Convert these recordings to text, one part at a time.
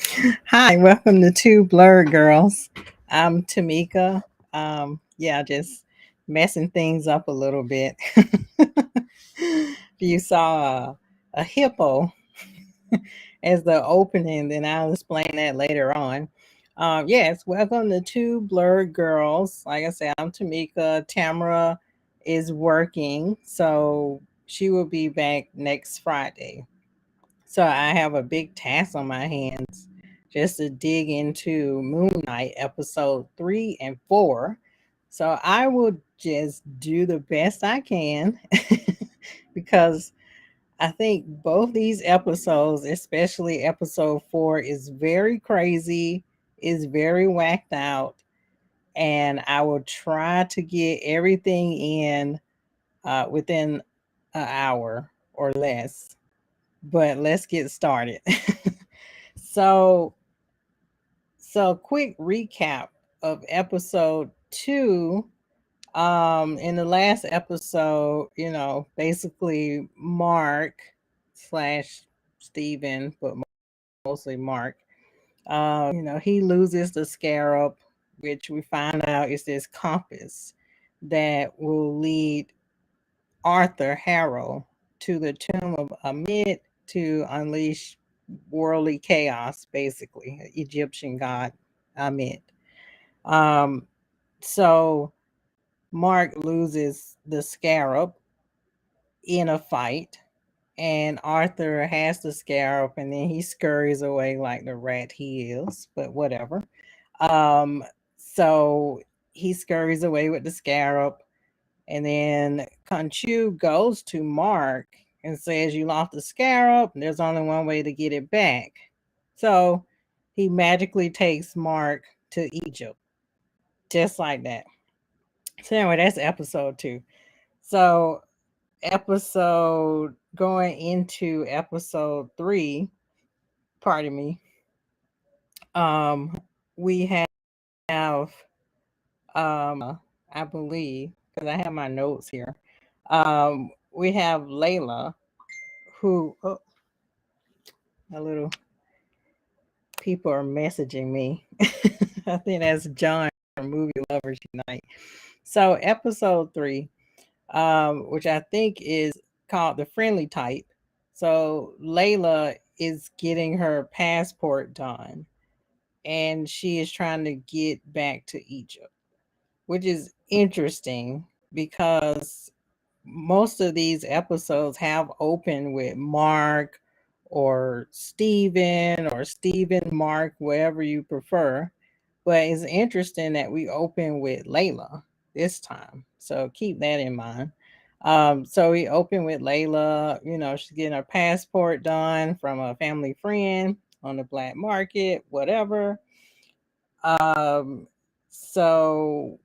Hi, welcome to Two Blurred Girls. I'm Tamika. Just messing things up a little bit. You saw a hippo as the opening, then I'll explain that later on. Yes, welcome to Two Blurred Girls. Like I said, I'm Tamika. Tamara is working, so she will be back next Friday. So I have a big task on my hands just to dig into Moon Knight episode 3 and 4. So I will just do the best I can because I think both these episodes, especially episode 4, is very crazy, is very whacked out, and I will try to get everything in within an hour or less. But let's get started. So, quick recap of episode 2. In the last episode, basically Mark slash Steven, but mostly Mark, he loses the scarab, which we find out is this compass that will lead Arthur Harrow to the tomb of Amit to unleash worldly chaos, basically, Egyptian god Amit. Um, so Mark loses the scarab in a fight, and Arthur has the scarab, and then he scurries away like the rat he is, but whatever. Um, so he scurries away with the scarab, and then Conchu goes to Mark and says, "You lost the scarab. There's only one way to get it back." So he magically takes Mark to Egypt, just like that. So anyway, that's episode 2. So episode going into episode 3, pardon me, we have I believe, because I have my notes here. We have Layla, who a little people are messaging me. I think that's John from Movie Lovers Unite. So episode 3, which I think is called the friendly type. So Layla is getting her passport done, and she is trying to get back to Egypt, which is interesting because most of these episodes have opened with Mark or Stephen Mark, whatever you prefer. But it's interesting that we open with Layla this time. So keep that in mind. So we open with Layla. She's getting her passport done from a family friend on the black market, whatever. Um, so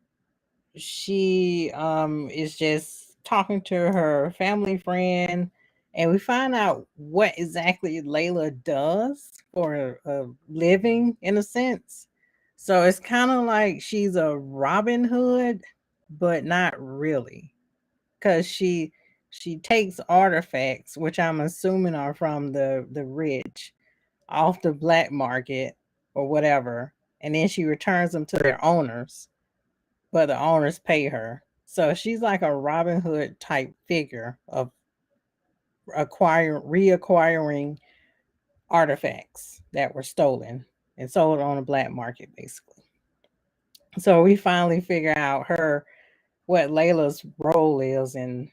she is just talking to her family friend, and we find out what exactly Layla does for a living, in a sense. So it's kind of like she's a Robin Hood, but not really, because she takes artifacts, which I'm assuming are from the rich, off the black market or whatever, and then she returns them to their owners, but the owners pay her. So she's like a Robin Hood type figure of reacquiring artifacts that were stolen and sold on the black market, basically. So we finally figure out what Layla's role is in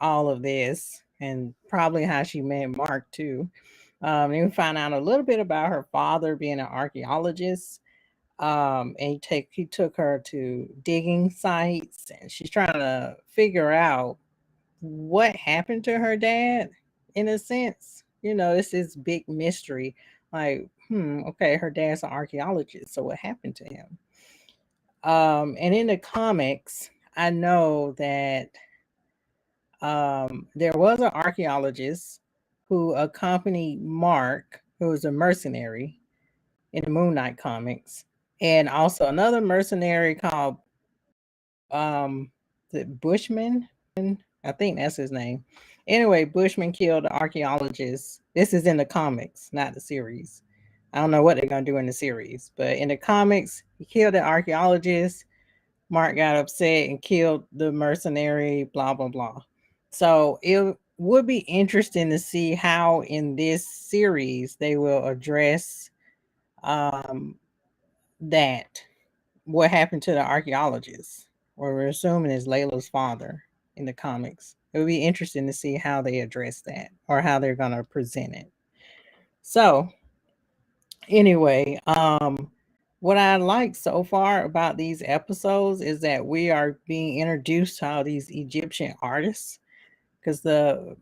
all of this, and probably how she met Mark too. And we find out a little bit about her father being an archaeologist. And he took her to digging sites, and she's trying to figure out what happened to her dad, in a sense. This is big mystery. Like, okay, her dad's an archaeologist, so what happened to him? And in the comics, I know that there was an archaeologist who accompanied Mark, who was a mercenary in the Moon Knight comics, and also another mercenary called the Bushman. I think that's his name. Anyway, Bushman killed the archaeologist. This is in the comics, not the series. I don't know what they're gonna do in the series, but in the comics, he killed the archaeologist. Mark got upset and killed the mercenary. Blah blah blah. So it would be interesting to see how in this series they will address um, that. What happened to the archaeologist? Or we're assuming is Layla's father in the comics. It would be interesting to see how they address that or how they're gonna present it. So anyway, what I like so far about these episodes is that we are being introduced to all these Egyptian artists because the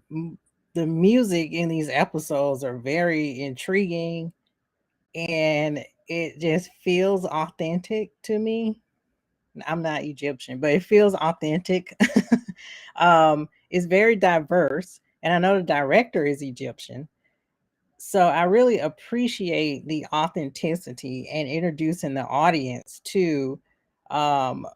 music in these episodes are very intriguing and it just feels authentic to me. I'm not Egyptian, but it feels authentic. It's very diverse, and I know the director is Egyptian, so I really appreciate the authenticity and introducing the audience to um,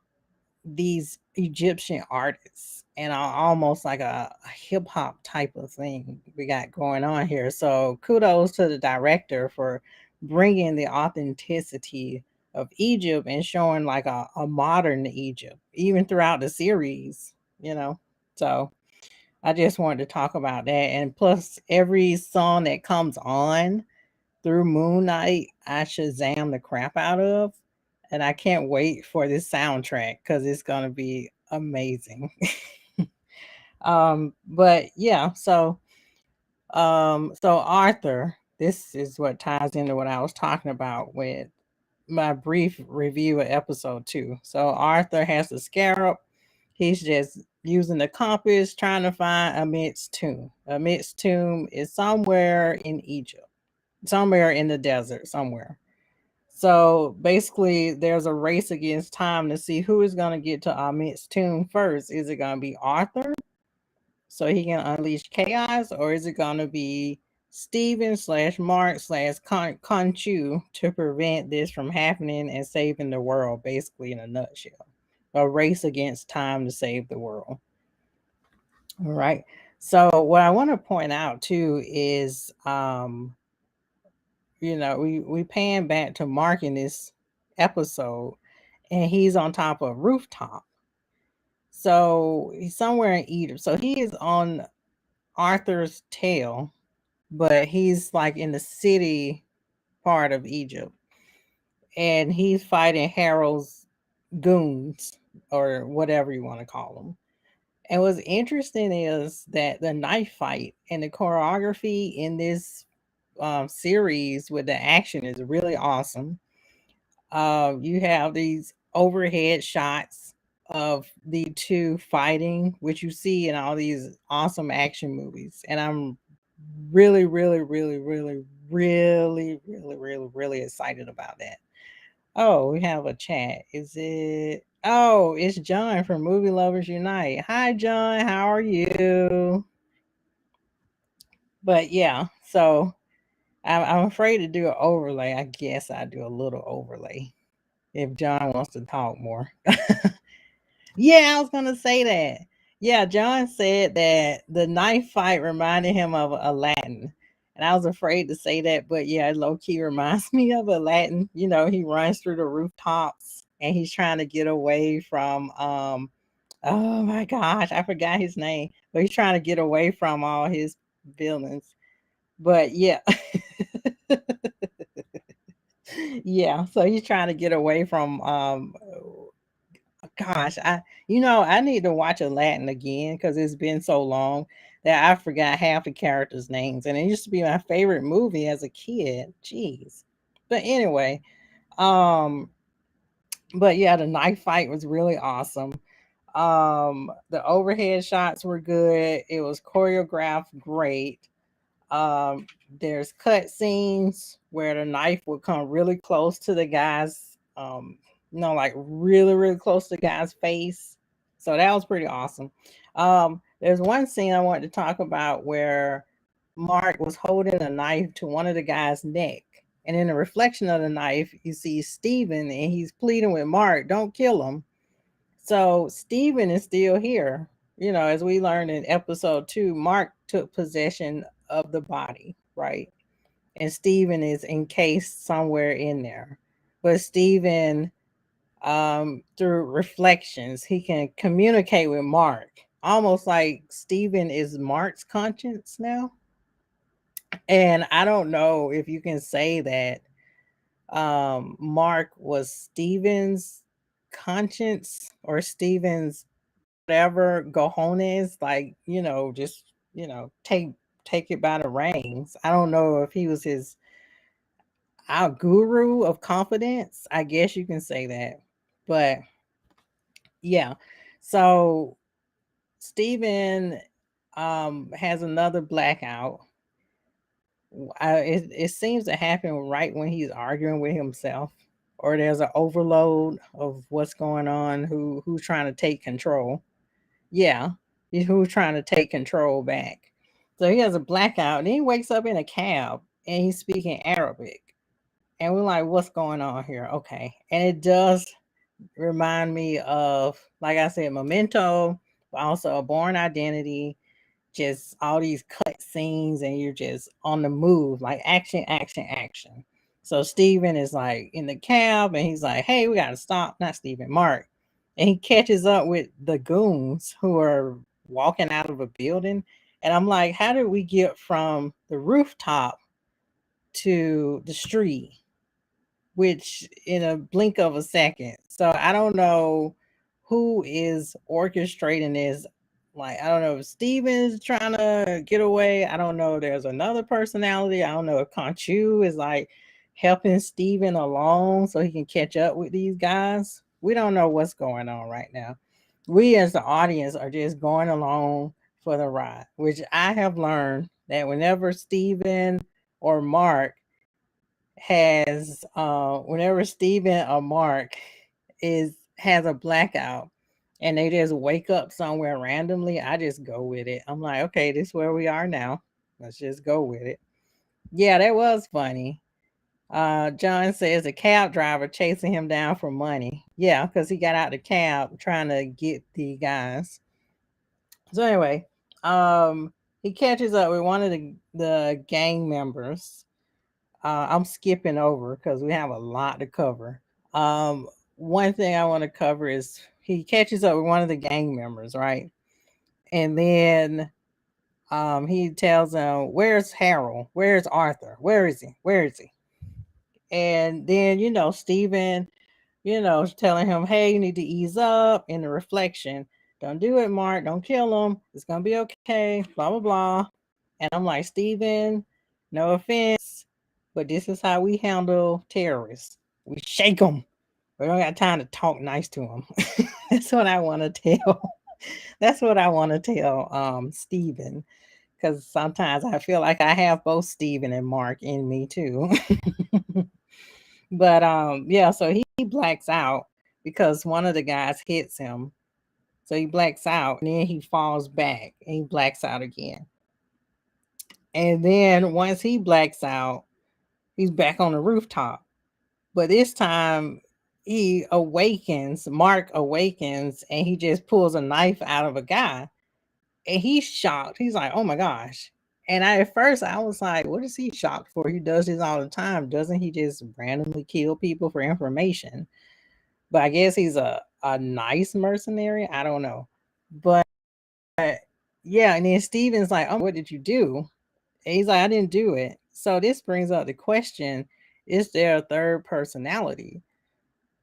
these Egyptian artists and almost like a hip hop type of thing we got going on here. So kudos to the director for bringing the authenticity of Egypt and showing like a modern Egypt, even throughout the series, you know. So I just wanted to talk about that. And plus, every song that comes on through Moon Knight, I Shazam the crap out of. And I can't wait for this soundtrack because it's going to be amazing. But yeah, so Arthur, this is what ties into what I was talking about with my brief review of episode 2. So Arthur has the scarab. He's just using the compass trying to find Amit's tomb. Amit's tomb is somewhere in Egypt, somewhere in the desert, somewhere. So basically, there's a race against time to see who is going to get to Amit's tomb first. Is it going to be Arthur so he can unleash chaos, or is it going to be Steven slash Mark slash Conchu to prevent this from happening and saving the world, basically, in a nutshell? A race against time to save the world. All right. So, what I want to point out too is, we pan back to Mark in this episode, and he's on top of a rooftop. So he's somewhere in Egypt. So he is on Arthur's tail, but he's like in the city part of Egypt, and he's fighting Harold's goons or whatever you want to call them. And what's interesting is that the knife fight and the choreography in this series with the action is really awesome. You have these overhead shots of the two fighting, which you see in all these awesome action movies. And I'm really, really, really, really, really, really, really, really excited about that. Oh, we have a chat. Is it? Oh, it's John from Movie Lovers Unite. Hi, John. How are you? But yeah, so I'm afraid to do an overlay. I guess I do a little overlay if John wants to talk more. Yeah, I was gonna say that. Yeah, John said that the knife fight reminded him of Aladdin. And I was afraid to say that, but yeah, low key reminds me of Aladdin. You know, he runs through the rooftops and he's trying to get away from oh my gosh, I forgot his name. But he's trying to get away from all his villains. But yeah. Yeah, so he's trying to get away from gosh, I need to watch Aladdin again because it's been so long that I forgot half the characters' names, and it used to be my favorite movie as a kid. Jeez, but anyway, um, but yeah, the knife fight was really awesome. The overhead shots were good. It was choreographed great. Um, there's cut scenes where the knife would come really close to the guy's, like really, really close to the guy's face. So that was pretty awesome. There's one scene I wanted to talk about where Mark was holding a knife to one of the guy's neck. And in the reflection of the knife, you see Steven and he's pleading with Mark, don't kill him. So Steven is still here. As we learned in episode 2, Mark took possession of the body, right? and Steven is encased somewhere in there. But Steven, through reflections, he can communicate with Mark, almost like Steven is Mark's conscience now. And I don't know if you can say that Mark was Steven's conscience or Steven's whatever cojones, like, just, take it by the reins. I don't know if he was his our guru of confidence. I guess you can say that. But yeah. So Steven has another blackout. It seems to happen right when he's arguing with himself, or there's an overload of what's going on, who's trying to take control. Yeah, who's trying to take control back. So he has a blackout, and he wakes up in a cab, and he's speaking Arabic, and we're like, "What's going on here?" Okay, and it does remind me of, like I said, Memento, but also a Born Identity. Just all these cut scenes, and you're just on the move, like action, action, action. So Steven is like in the cab, and he's like, "Hey, we gotta stop." Not Steven, Mark. And he catches up with the goons who are walking out of a building. And I'm like, how did we get from the rooftop to the street, which in a blink of a second? So I don't know who is orchestrating this. Like, I don't know if Steven's trying to get away. I don't know. There's another personality. I don't know if Conchu is like helping Steven along so he can catch up with these guys. We don't know what's going on right now. We as the audience are just going along for the ride, which I have learned that whenever Steven or Mark whenever Steven or Mark is has a blackout and they just wake up somewhere randomly, I just go with it. I'm like, okay, this is where we are now. Let's just go with it. Yeah, that was funny. John says the cab driver chasing him down for money. Yeah, because he got out the cab trying to get the guys. So anyway, he catches up with one of the gang members. I'm skipping over because we have a lot to cover. One thing I want to cover is he catches up with one of the gang members, right? And then he tells him, "Where's Harold? Where's Arthur? Where is he? Where is he?" And then, Steven, telling him, "Hey, you need to ease up." In the reflection, "Don't do it, Mark. Don't kill him. It's going to be okay. Blah, blah, blah." And I'm like, Steven, no offense, but this is how we handle terrorists. We shake them. We don't got time to talk nice to them. That's what I want to tell. That's what I want to tell Steven. Because sometimes I feel like I have both Steven and Mark in me too. But yeah, so he blacks out because one of the guys hits him. So he blacks out, and then he falls back and he blacks out again. And then once he blacks out, he's back on the rooftop. But this time Mark awakens, and he just pulls a knife out of a guy. And he's shocked. He's like, "Oh my gosh." And at first I was like, what is he shocked for? He does this all the time. Doesn't he just randomly kill people for information? But I guess he's a nice mercenary. I don't know. But yeah, and then Steven's like, "Oh, what did you do?" And he's like, "I didn't do it." So this brings up the question, is there a third personality?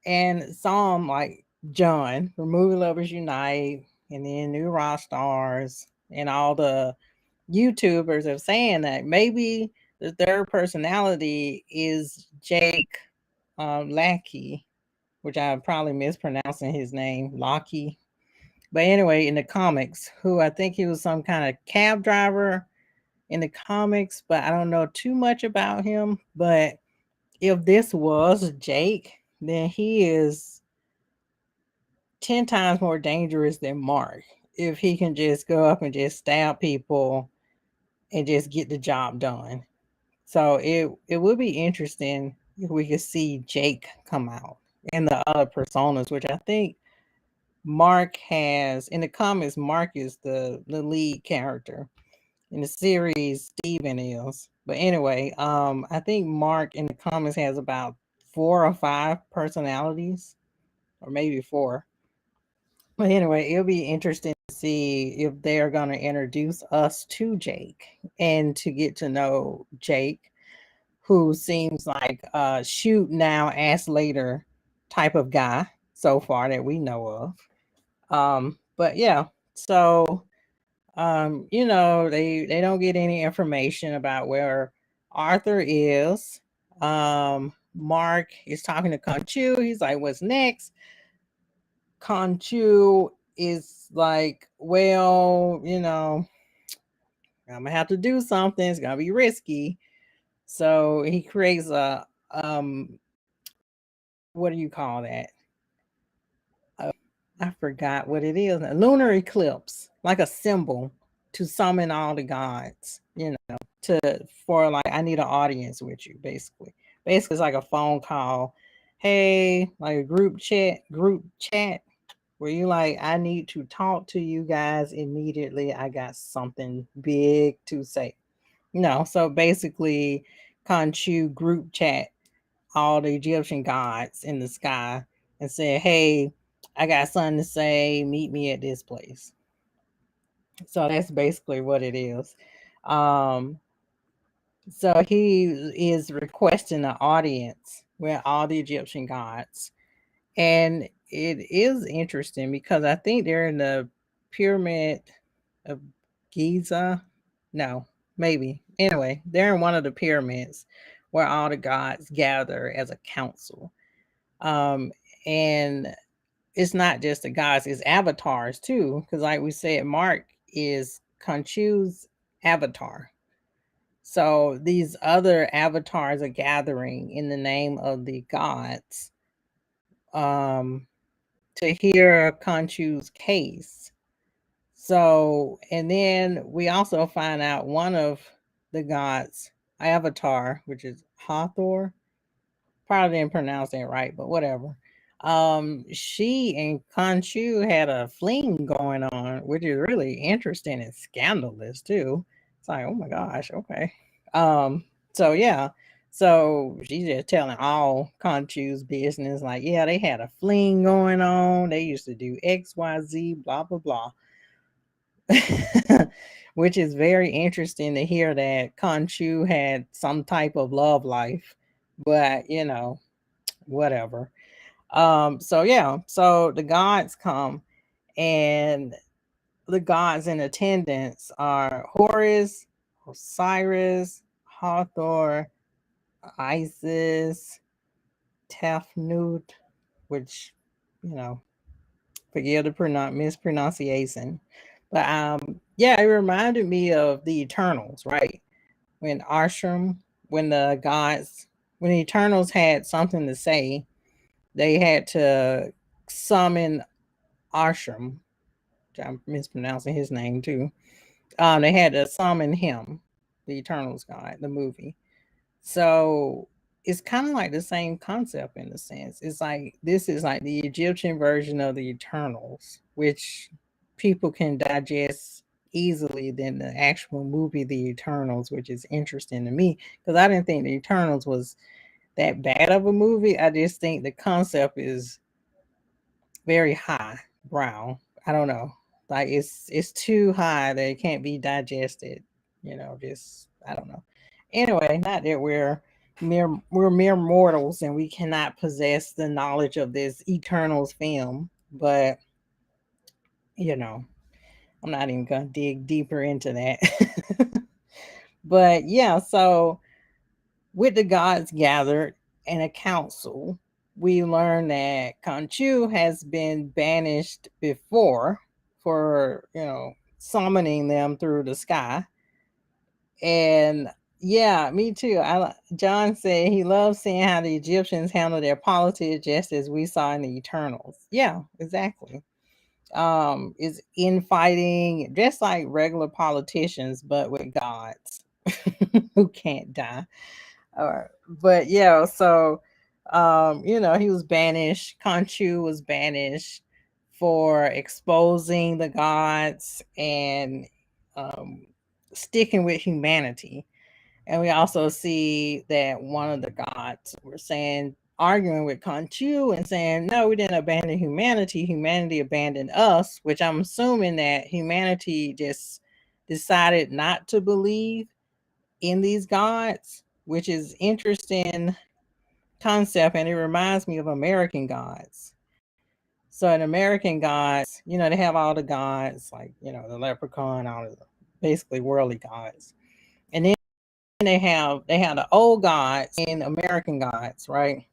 And some like John from Movie Lovers Unite, and then New Rock Stars, and all the YouTubers are saying that maybe the third personality is Jake Lackey, which I'm probably mispronouncing his name, Locky. But anyway, in the comics, who I think he was some kind of cab driver in the comics, but I don't know too much about him. But if this was Jake, then he is 10 times more dangerous than Mark. If he can just go up and just stab people and just get the job done. So it would be interesting if we could see Jake come out and the other personas, which I think Mark has in the comics. Mark is the lead character, in the series Steven is. But anyway, I think Mark in the comics has about 4 or 5 personalities, or maybe 4. But anyway, it'll be interesting to see if they're going to introduce us to Jake and to get to know Jake, who seems like a shoot now, ask later type of guy so far that we know of. But yeah, so they don't get any information about where Arthur is. Mark is talking to Conchu. He's like, "What's next?" Conchu is like, "Well, I'm gonna have to do something. It's gonna be risky." So he creates a what do you call that? I forgot what it is. A lunar eclipse, like a symbol to summon all the gods, to for like I need an audience with you, basically. Basically it's like a phone call. Hey, like a group chat where you like, I need to talk to you guys immediately. I got something big to say. So basically Khonshu group chat all the Egyptian gods in the sky and said, "Hey, I got something to say. Meet me at this place." So that's basically what it is. Um, so he is requesting an audience with all the Egyptian gods. And it is interesting because I think they're in the pyramid of Giza. No, maybe. Anyway, they're in one of the pyramids where all the gods gather as a council. Um, and it's not just the gods, it's avatars too. Because, like we said, Mark is Khonshu's avatar. So these other avatars are gathering in the name of the gods, um, to hear Khonshu's case. So, and then we also find out one of the gods' avatar, which is Hathor. Probably didn't pronounce that right, but whatever. She and Khonshu had a fling going on, which is really interesting and scandalous too. It's like, oh my gosh, okay. Um, so yeah, so she's just telling all Khonshu's business, like, yeah, they had a fling going on. They used to do X, Y, Z, blah blah blah. Which is very interesting to hear that Khonshu had some type of love life, but whatever. So yeah, so the gods come, and the gods in attendance are Horus, Osiris, Hathor, Isis, Tefnut, which, you know, forgive the mispronunciation. But yeah, it reminded me of the Eternals, right? When Ashram, when the gods, when the Eternals had something to say, they had to summon Ashram. I'm mispronouncing his name too. They had to summon him, the Eternals god, the movie. So it's kind of like the same concept in a sense. It's like this is like the Egyptian version of the Eternals, which people can digest easily than the actual movie The Eternals, which is interesting to me because I didn't think The Eternals was that bad of a movie. I just think the concept is very high brow. I don't know. Like it's too high that it can't be digested. Just I don't know. Anyway, not that we're mere mortals and we cannot possess the knowledge of this Eternals film, but you know, I'm not even gonna dig deeper into that. But yeah, so with the gods gathered in a council, we learn that Khonshu has been banished before for, summoning them through the sky. And yeah, me too. John said he loves seeing how the Egyptians handle their politics just as we saw in the Eternals. Yeah, exactly. Is infighting just like regular politicians, but with gods who can't die. But yeah, so he was banished. Khonshu was banished for exposing the gods and um sticking with humanity. And we also see that one of the gods were saying, arguing with Khonshu and saying, no, we didn't abandon humanity. Humanity abandoned us, which I'm assuming that humanity just decided not to believe in these gods, which is interesting concept. And it reminds me of American gods. So in American gods, they have all the gods, like, the leprechaun, all the basically worldly gods. And then they have the old gods and American gods, right?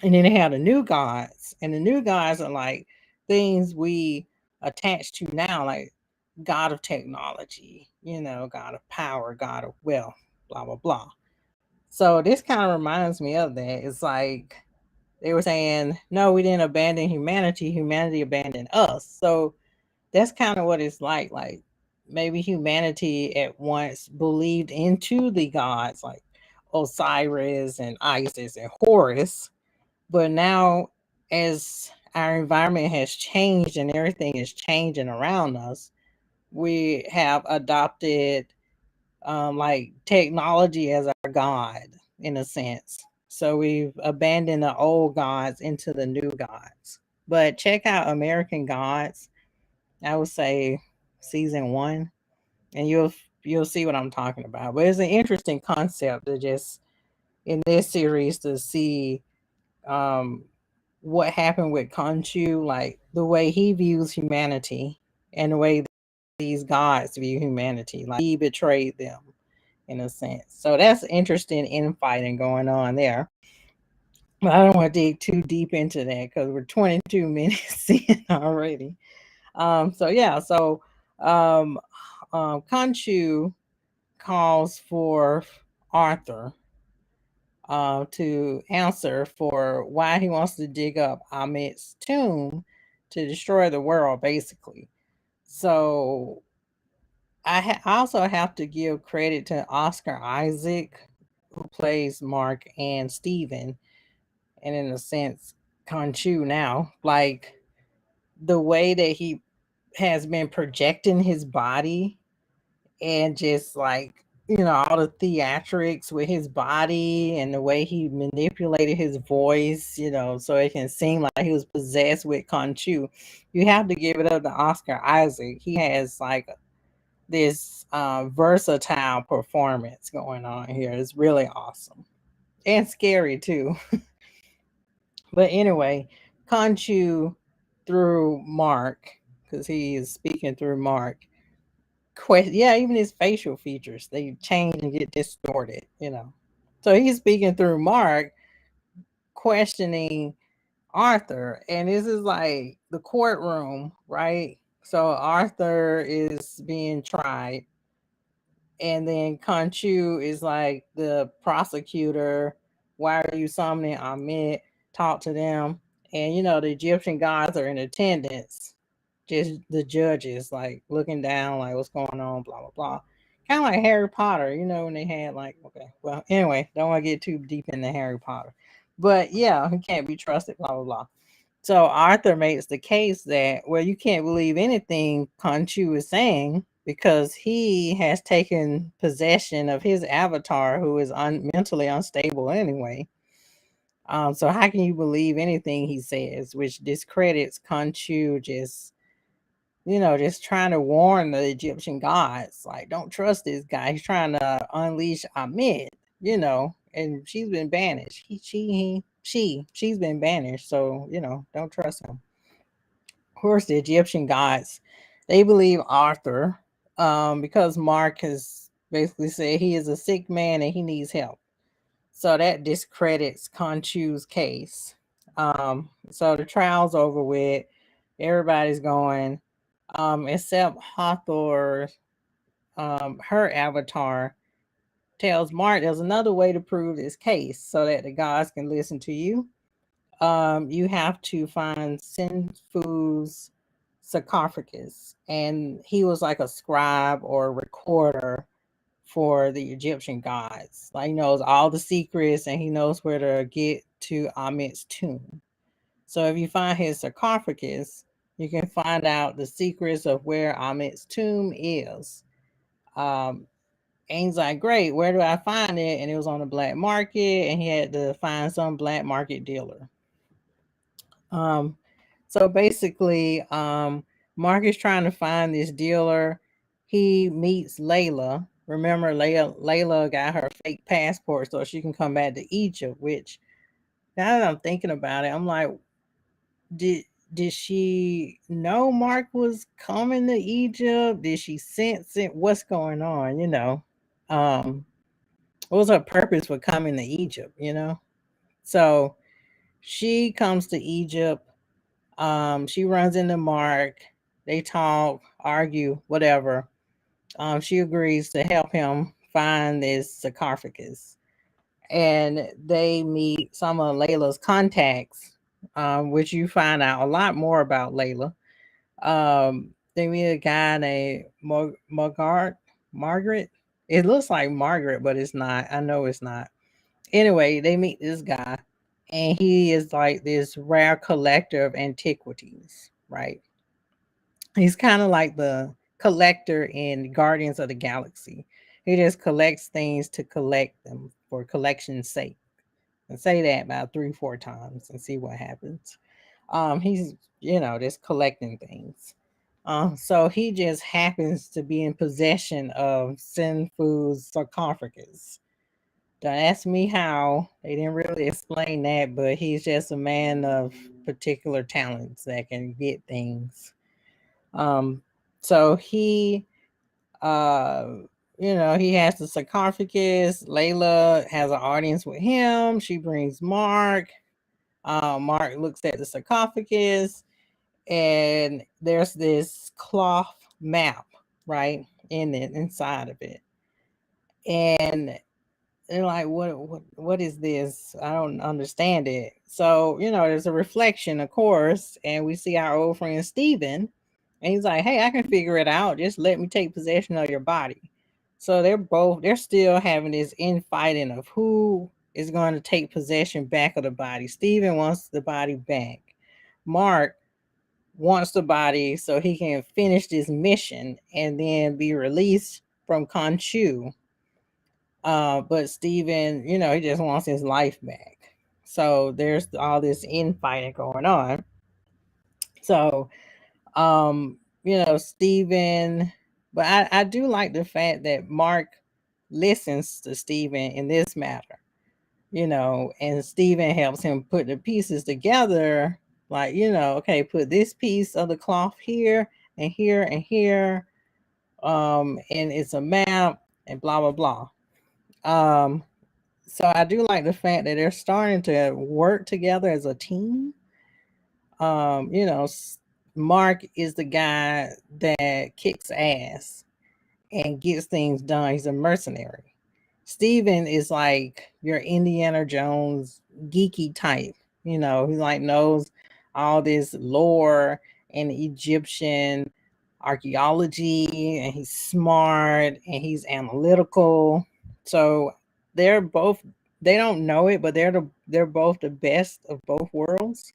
And then they have the new gods. And the new gods are like things we attach to now, like God of technology, God of power, God of wealth, blah blah blah. So this kind of reminds me of that. It's like they were saying, no, we didn't abandon humanity. Humanity abandoned us. So that's kind of what it's like. Like maybe humanity at once believed into the gods like Osiris and Isis and Horus. But now, as our environment has changed and everything is changing around us, we have adopted like technology as our god in a sense. So we've abandoned the old gods into the new gods. But check out American Gods. I would say season one, and you'll see what I'm talking about. But it's an interesting concept to just in this series to see um, what happened with Khonshu, like the way he views humanity and the way these gods view humanity. Like he betrayed them in a sense. So that's interesting infighting going on there. But I don't want to dig too deep into that because we're 22 minutes in already. So yeah, so um, Khonshu calls for Arthur to answer for why he wants to dig up Amit's tomb to destroy the world, basically. So I also have to give credit to Oscar Isaac, who plays Mark and Steven, and in a sense, Khonshu now. Like the way that he has been projecting his body and just like all the theatrics with his body and the way he manipulated his voice, so it can seem like he was possessed with Khonshu. You have to give it up to Oscar Isaac. He has like this versatile performance going on here. It's really awesome and scary too. But anyway, Khonshu through Mark, because he is speaking through Mark, yeah, even his facial features, they change and get distorted. So he's speaking through Mark, questioning Arthur, and this is like the courtroom, right? So Arthur is being tried, and then Khonshu is like the prosecutor. Why are you summoning Amit? Talk to them. And the Egyptian gods are in attendance, just the judges like looking down, like what's going on, blah blah blah. Kind of like Harry Potter, when they had like, okay, well, anyway, don't want to get too deep into Harry Potter, but yeah, he can't be trusted, blah blah blah. So Arthur makes the case that, well, you can't believe anything Khonshu is saying because he has taken possession of his avatar, who is mentally unstable anyway. So how can you believe anything he says, which discredits Khonshu just trying to warn the Egyptian gods, like, don't trust this guy. He's trying to unleash Amit, and she's been banished. She's been banished. So, don't trust him. Of course, the Egyptian gods, they believe Arthur, because Mark has basically said he is a sick man and he needs help. So that discredits Khonshu's case. So the trial's over with. Everybody's going, except Hathor, her avatar tells Mark there's another way to prove this case so that the gods can listen to you. You have to find Sinfu's sarcophagus, and he was like a scribe or a recorder for the Egyptian gods. Like he knows all the secrets and he knows where to get to Amit's tomb. So if you find his sarcophagus, you can find out the secrets of where Amit's tomb is. Um, and he's like, great, where do I find it? And it was on the black market, and he had to find some black market dealer. Um, so basically, Mark is trying to find this dealer. He meets Layla. Remember, Layla got her fake passport so she can come back to Egypt. Which, now that I'm thinking about it, I'm like, did did she know Mark was coming to Egypt? Did she sense it? What's going on? Um, what was her purpose for coming to Egypt? So she comes to Egypt. She runs into Mark. They talk, argue, whatever. She agrees to help him find this sarcophagus. And they meet some of Layla's contacts, which you find out a lot more about Layla. They meet a guy named Margaret. It looks like Margaret, but it's not. I know it's not. Anyway, they meet this guy, and he is like this rare collector of antiquities, right? He's kind of like the collector in Guardians of the Galaxy. He just collects things to collect them for collection's sake. And say that about 3, 4 times and see what happens. He's just collecting things. So he just happens to be in possession of Sinfu's sarcophagus. Don't ask me how. They didn't really explain that, but he's just a man of particular talents that can get things. Um, so uh, he has the sarcophagus. Layla has an audience with him. She brings Mark. Mark looks at the sarcophagus, and there's this cloth map, right, inside of it. And they're like, what is this? I don't understand it. So, there's a reflection, of course, and we see our old friend Steven, and he's like, hey, I can figure it out. Just let me take possession of your body. So they're still having this infighting of who is going to take possession back of the body. Steven wants the body back. Mark wants the body so he can finish this mission and then be released from Khonshu. But Steven, he just wants his life back. So there's all this infighting going on. So, Steven, but I do like the fact that Mark listens to Steven in this matter, and Steven helps him put the pieces together. Like, okay, put this piece of the cloth here and here and here. And it's a map and blah, blah, blah. Um, so I do like the fact that they're starting to work together as a team. Um, you know, Mark is the guy that kicks ass and gets things done. He's a mercenary. Steven is like your Indiana Jones geeky type. He like knows all this lore and Egyptian archaeology, and he's smart and he's analytical. So they're both, they don't know it, but they're both the best of both worlds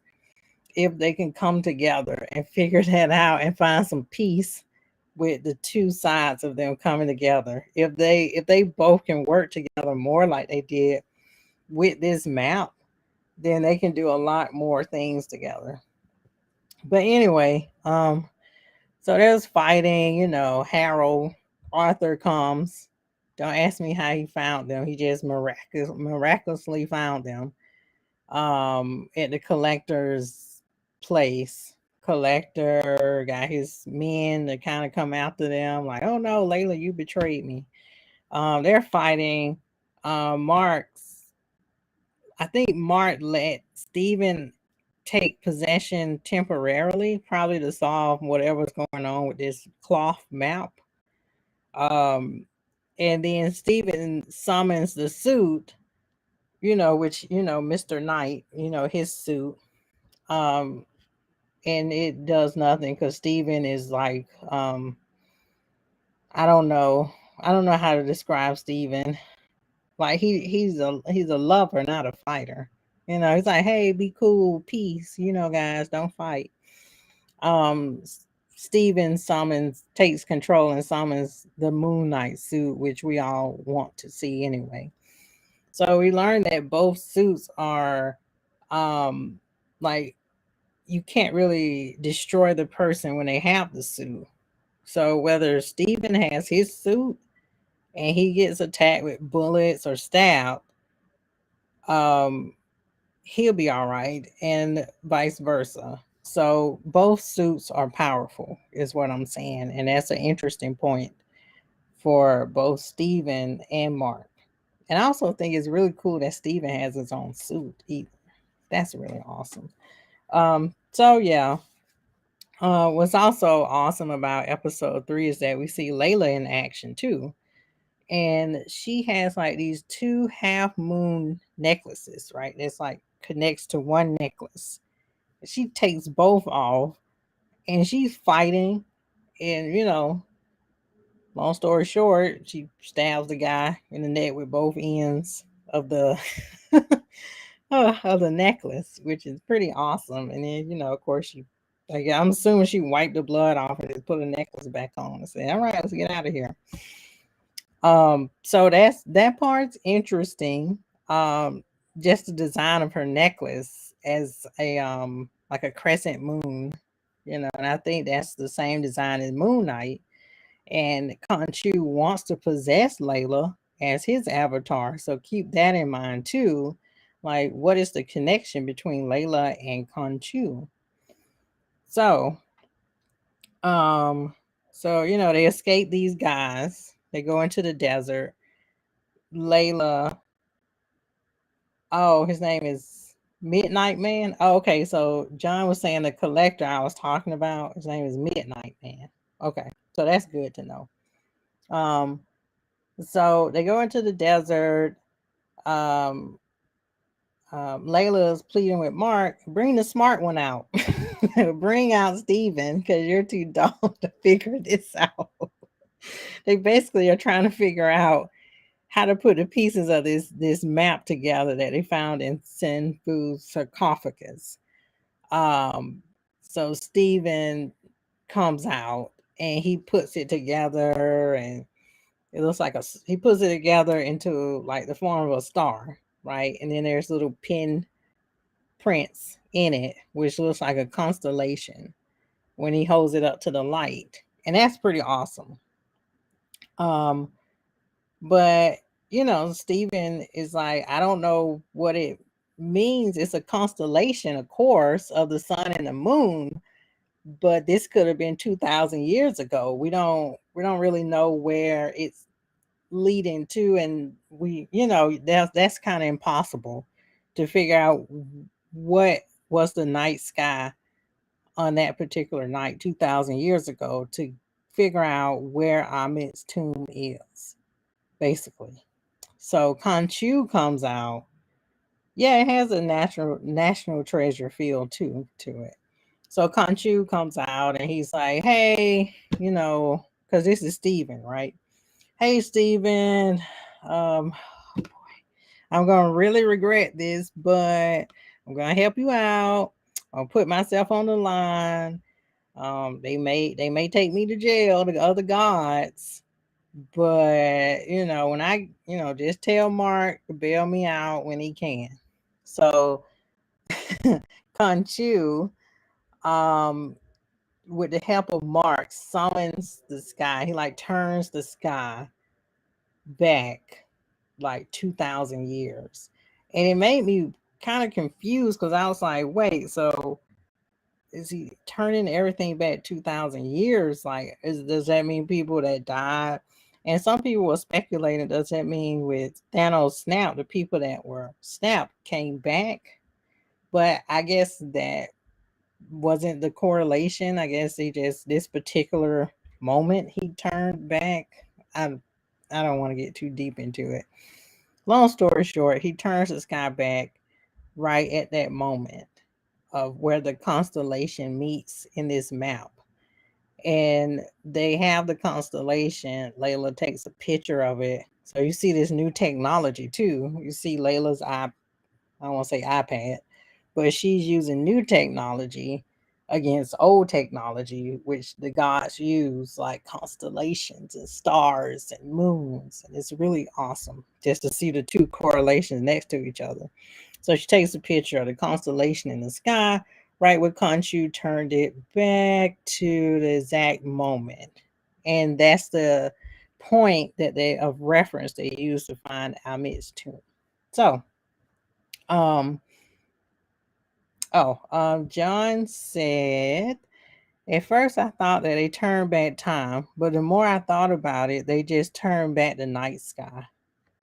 if they can come together and figure that out and find some peace with the two sides of them coming together. If they both can work together more like they did with this map, then they can do a lot more things together. But anyway, so there's fighting, Harold Arthur comes. Don't ask me how he found them. He just miraculously found them at the collector's place. Collector got his men to kind of come after them, like, oh no, Layla, you betrayed me. They're fighting. Mark's I think Mark let Steven take possession temporarily, probably to solve whatever's going on with this cloth map. Um, and then Steven summons the suit, which, Mr. Knight, his suit. Um, and it does nothing because Steven is like, I don't know. I don't know how to describe Steven. Like he's a lover, not a fighter. He's like, hey, be cool, peace. Guys, don't fight. Um, Steven takes control and summons the Moon Knight suit, which we all want to see anyway. So we learned that both suits are um like you can't really destroy the person when they have the suit. So whether Steven has his suit and he gets attacked with bullets or stabbed, um, he'll be all right, and vice versa. So both suits are powerful, is what I'm saying, and that's an interesting point for both Steven and Mark. And I also think it's really cool that Steven has his own suit. That's really awesome. So yeah, what's also awesome about episode 3 is that we see Layla in action too. And she has like these two half moon necklaces, right? It's like connects to one necklace. She takes both off and she's fighting. And, long story short, she stabs the guy in the neck with both ends of the of the necklace, which is pretty awesome. And then, of course, like, I'm assuming she wiped the blood off and just put the necklace back on and said, "All right, let's get out of here." So that part's interesting. Um, just the design of her necklace as a like a crescent moon, and I think that's the same design as Moon Knight. And Khonshu wants to possess Layla as his avatar. So keep that in mind too. Like, what is the connection between Layla and Khonshu? So, um, they escape these guys. They go into the desert. Layla, oh, his name is Midnight Man. Oh, okay, so John was saying the collector I was talking about, his name is Midnight Man. Okay, so that's good to know. Um, so they go into the desert. Um, Layla is pleading with Mark, bring the smart one out. Bring out Steven because you're too dumb to figure this out. They basically are trying to figure out how to put the pieces of this map together that they found in Senfu's sarcophagus. Um, so Steven comes out and he puts it together, and it looks like he puts it together into like the form of a star, right? And then there's little pin prints in it, which looks like a constellation when he holds it up to the light, and that's pretty awesome. Um, but Steven is like, I don't know what it means. It's a constellation, of course, of the sun and the moon, but this could have been 2,000 years ago. We don't really know where it's leading to, and that's kind of impossible to figure out what was the night sky on that particular night 2,000 years ago to figure out where Amit's tomb is, basically. So Khonshu comes out. Yeah, it has a national treasure feel too to it. So Khonshu comes out and he's like, "Hey, because this is Steven, right? Hey, Steven, um, I'm gonna really regret this, but I'm gonna help you out. I'll put myself on the line. They may take me to jail, the other gods, but when I just tell Mark to bail me out when he can." So Conchu, um, with the help of Mark, summons the sky. He like turns the sky back like 2,000 years, and it made me kind of confused because I was like, wait, so is he turning everything back 2,000 years? Like, does that mean people that died? And some people were speculating, does that mean with Thanos snap, the people that were snapped came back? But I guess that wasn't the correlation. I guess he just, this particular moment, he turned back. I, I don't want to get too deep into it. Long story short, he turns the sky back right at that moment of where the constellation meets in this map. And they have the constellation. Layla takes a picture of it. So you see this new technology too. You see Layla's I don't want to say iPad, but she's using new technology against old technology, which the gods use, like constellations and stars and moons. And it's really awesome just to see the two correlations next to each other. So she takes a picture of the constellation in the sky, right where Khonshu turned it back to the exact moment. And that's the point that they of reference they use to find Amit's tomb. So, um, John said, at first I thought that they turned back time, but the more I thought about it, they just turned back the night sky.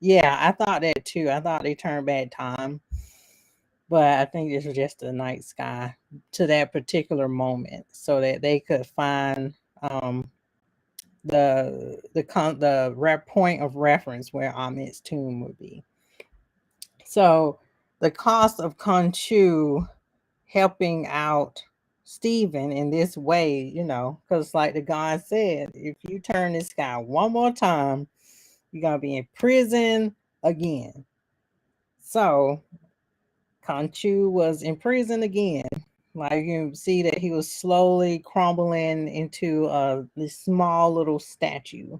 Yeah, I thought that too. I thought they turned back time, but I think this was just the night sky to that particular moment, so that they could find um, the point of reference where Amit's tomb would be. So the cost of Khonshu helping out Stephen in this way, because like the God said, if you turn this guy one more time, you're gonna be in prison again. So Khonshu was in prison again. Like you can see that he was slowly crumbling into this small little statue.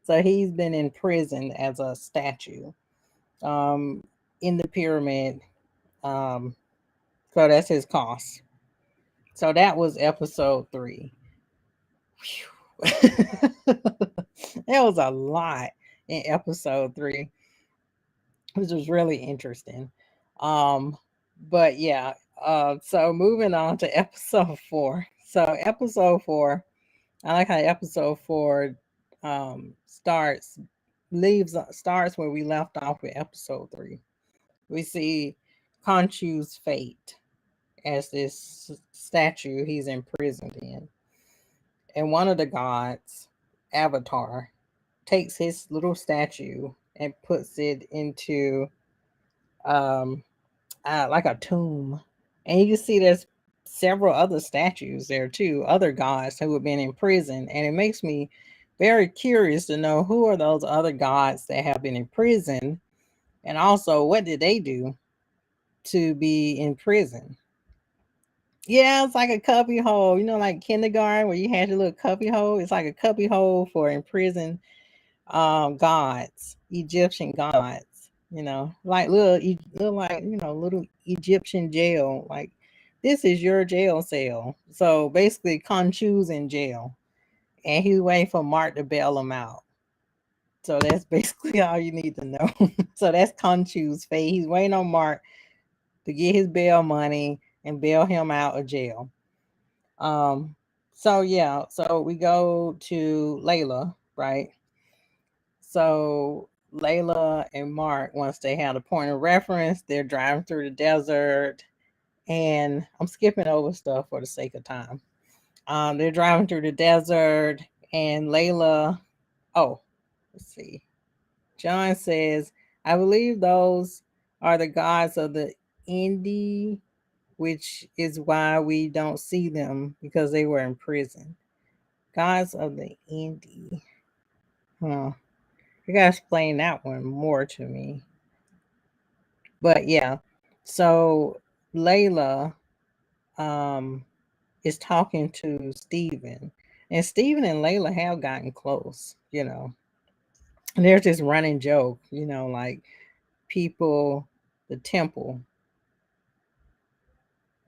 So he's been in prison as a statue um, in the pyramid. Um, so that's his cost. So that was episode 3. There was a lot in episode 3, which was really interesting. Um, but yeah, so moving on to episode 4. So episode 4, I like how episode 4 starts starts where we left off with episode 3. We see Khonshu's fate as this statue he's imprisoned in. And one of the gods, Avatar, takes his little statue and puts it into um, like a tomb. And you can see there's several other statues there too, other gods who have been in prison. And it makes me very curious to know who are those other gods that have been in prison, and also what did they do to be in prison. Yeah, it's like a cubby hole, like kindergarten where you had your little cubby hole. It's like a cubby hole for imprisoned gods, Egyptian gods. Like little like little Egyptian jail. Like this is your jail cell. So basically, Khonshu's in jail, and he's waiting for Mark to bail him out. So that's basically all you need to know. So that's Khonshu's fate. He's waiting on Mark to get his bail money and bail him out of jail. So yeah, so we go to Layla, right? So Layla and Mark, once they have a point of reference, they're driving through the desert, and I'm skipping over stuff for the sake of time. They're driving through the desert, and Layla, oh, let's see. John says, I believe those are the gods of the Indie, which is why we don't see them because they were in prison. Gods of the Indie. Huh. You gotta explain that one more to me. But yeah, so Layla um, is talking to Steven. And Steven and Layla have gotten close. And there's this running joke, like people, the temple,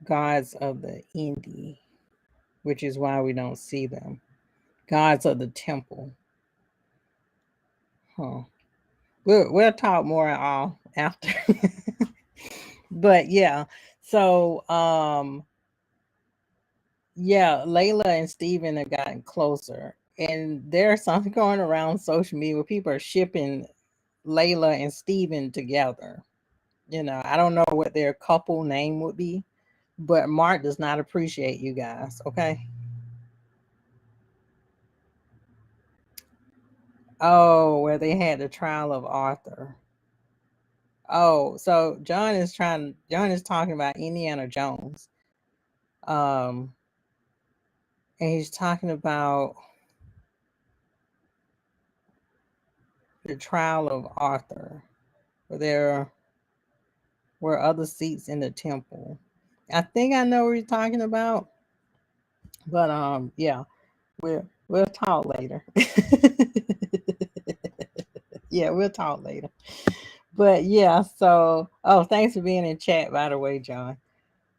gods of the Indie, which is why we don't see them. Gods of the temple. Huh. We'll talk more all after. But yeah, so yeah, Layla and Steven have gotten closer. And there's something going around social media where people are shipping Layla and Steven together. I don't know what their couple name would be, but Mark does not appreciate you guys, okay? Oh, where they had the trial of Arthur. Oh, so John is talking about Indiana Jones. Um, and he's talking about the trial of Arthur, where there were other seats in the temple. I think I know what you're talking about. But yeah, we'll talk later. Yeah, we'll talk later. But yeah, so oh, thanks for being in chat, by the way, John.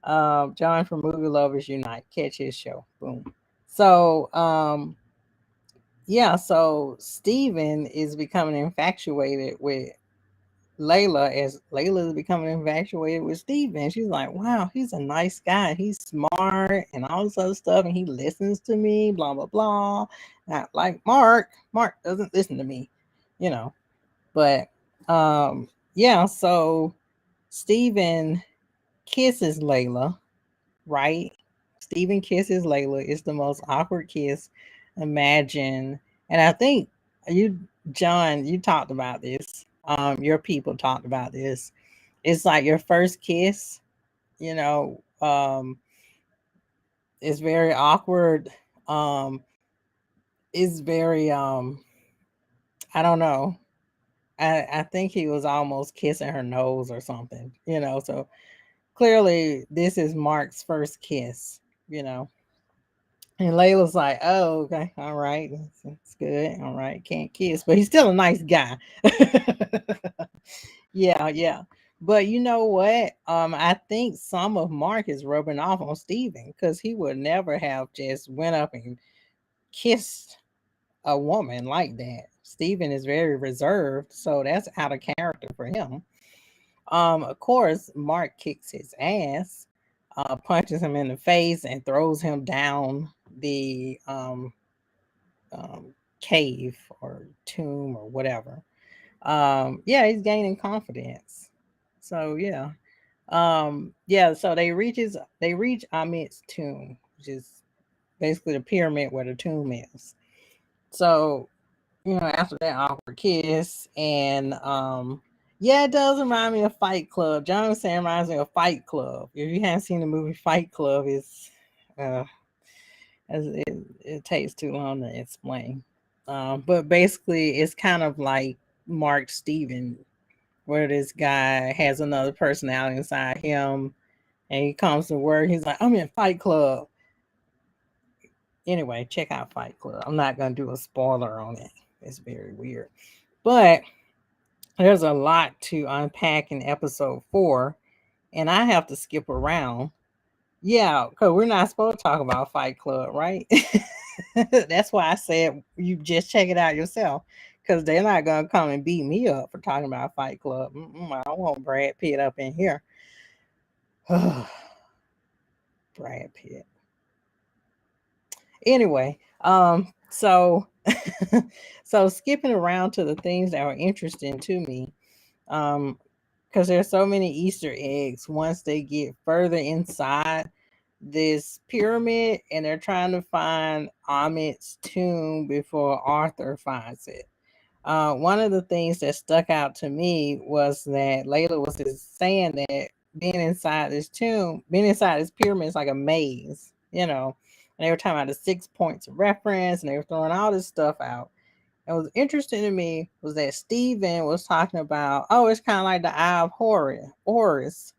John from Movie Lovers Unite. Catch his show. Boom. So yeah, so Steven is becoming infatuated with Layla as Layla is becoming infatuated with Steven. She's like, wow, he's a nice guy. He's smart and all this other stuff, and he listens to me, blah blah blah. Not like Mark. Mark doesn't listen to me, you know. But yeah, so Steven kisses Layla, right? Steven kisses Layla. It's the most awkward kiss. Imagine. And I think you, John, you talked about this. Your people talked about this. It's like your first kiss, you know, it's very awkward. Um, it's very I don't know. I think he was almost kissing her nose or something, you know. So clearly this is Mark's first kiss, you know. And Layla's like, oh, okay, all right, that's good, all right, can't kiss, but he's still a nice guy. Yeah, yeah. But you know what? I think some of Mark is rubbing off on Steven because he would never have just went up and kissed a woman like that. Steven is very reserved, so that's out of character for him. Of course, Mark kicks his ass, punches him in the face, and throws him down the um, cave or tomb or whatever. Yeah, he's gaining confidence. So yeah. So they reach Amit's tomb, which is basically the pyramid where the tomb is. So after that awkward kiss, and yeah, it does remind me of Fight Club. John was saying reminds me of Fight Club. If you haven't seen the movie Fight Club, uh, it takes too long to explain. But basically, it's kind of like Mark Steven, where this guy has another personality inside him, and he comes to work. He's like, "I'm in Fight Club." Anyway, check out Fight Club. I'm not gonna do a spoiler on it. It's very weird, but there's a lot to unpack in episode 4, and I have to skip around. Yeah, because we're not supposed to talk about Fight Club, right? That's why I said you just check it out yourself, because they're not gonna come and beat me up for talking about Fight Club. I don't want Brad Pitt up in here. Brad Pitt. Anyway, so skipping around to the things that are interesting to me, um, because there's so many Easter eggs once they get further inside this pyramid, and they're trying to find Amit's tomb before Arthur finds it. One of the things that stuck out to me was that Layla was just saying that being inside this pyramid is like a maze, you know. And they were talking about the 6 points of reference, and they were throwing all this stuff out. And what was interesting to me was that Steven was talking about, oh, it's kind of like the Eye of Horus.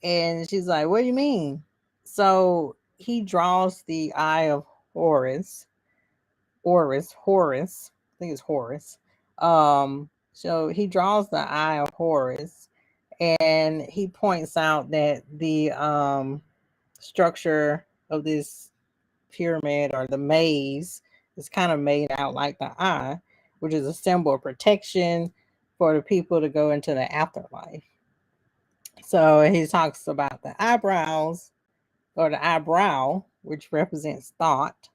And she's like, what do you mean? So he draws the Eye of Horus, Horus. I think it's Horus. So he draws the Eye of Horus, and he points out that the structure of this pyramid or the maze is kind of made out like the eye, which is a symbol of protection for the people to go into the afterlife. So he talks about the eyebrows or the eyebrow, which represents thought.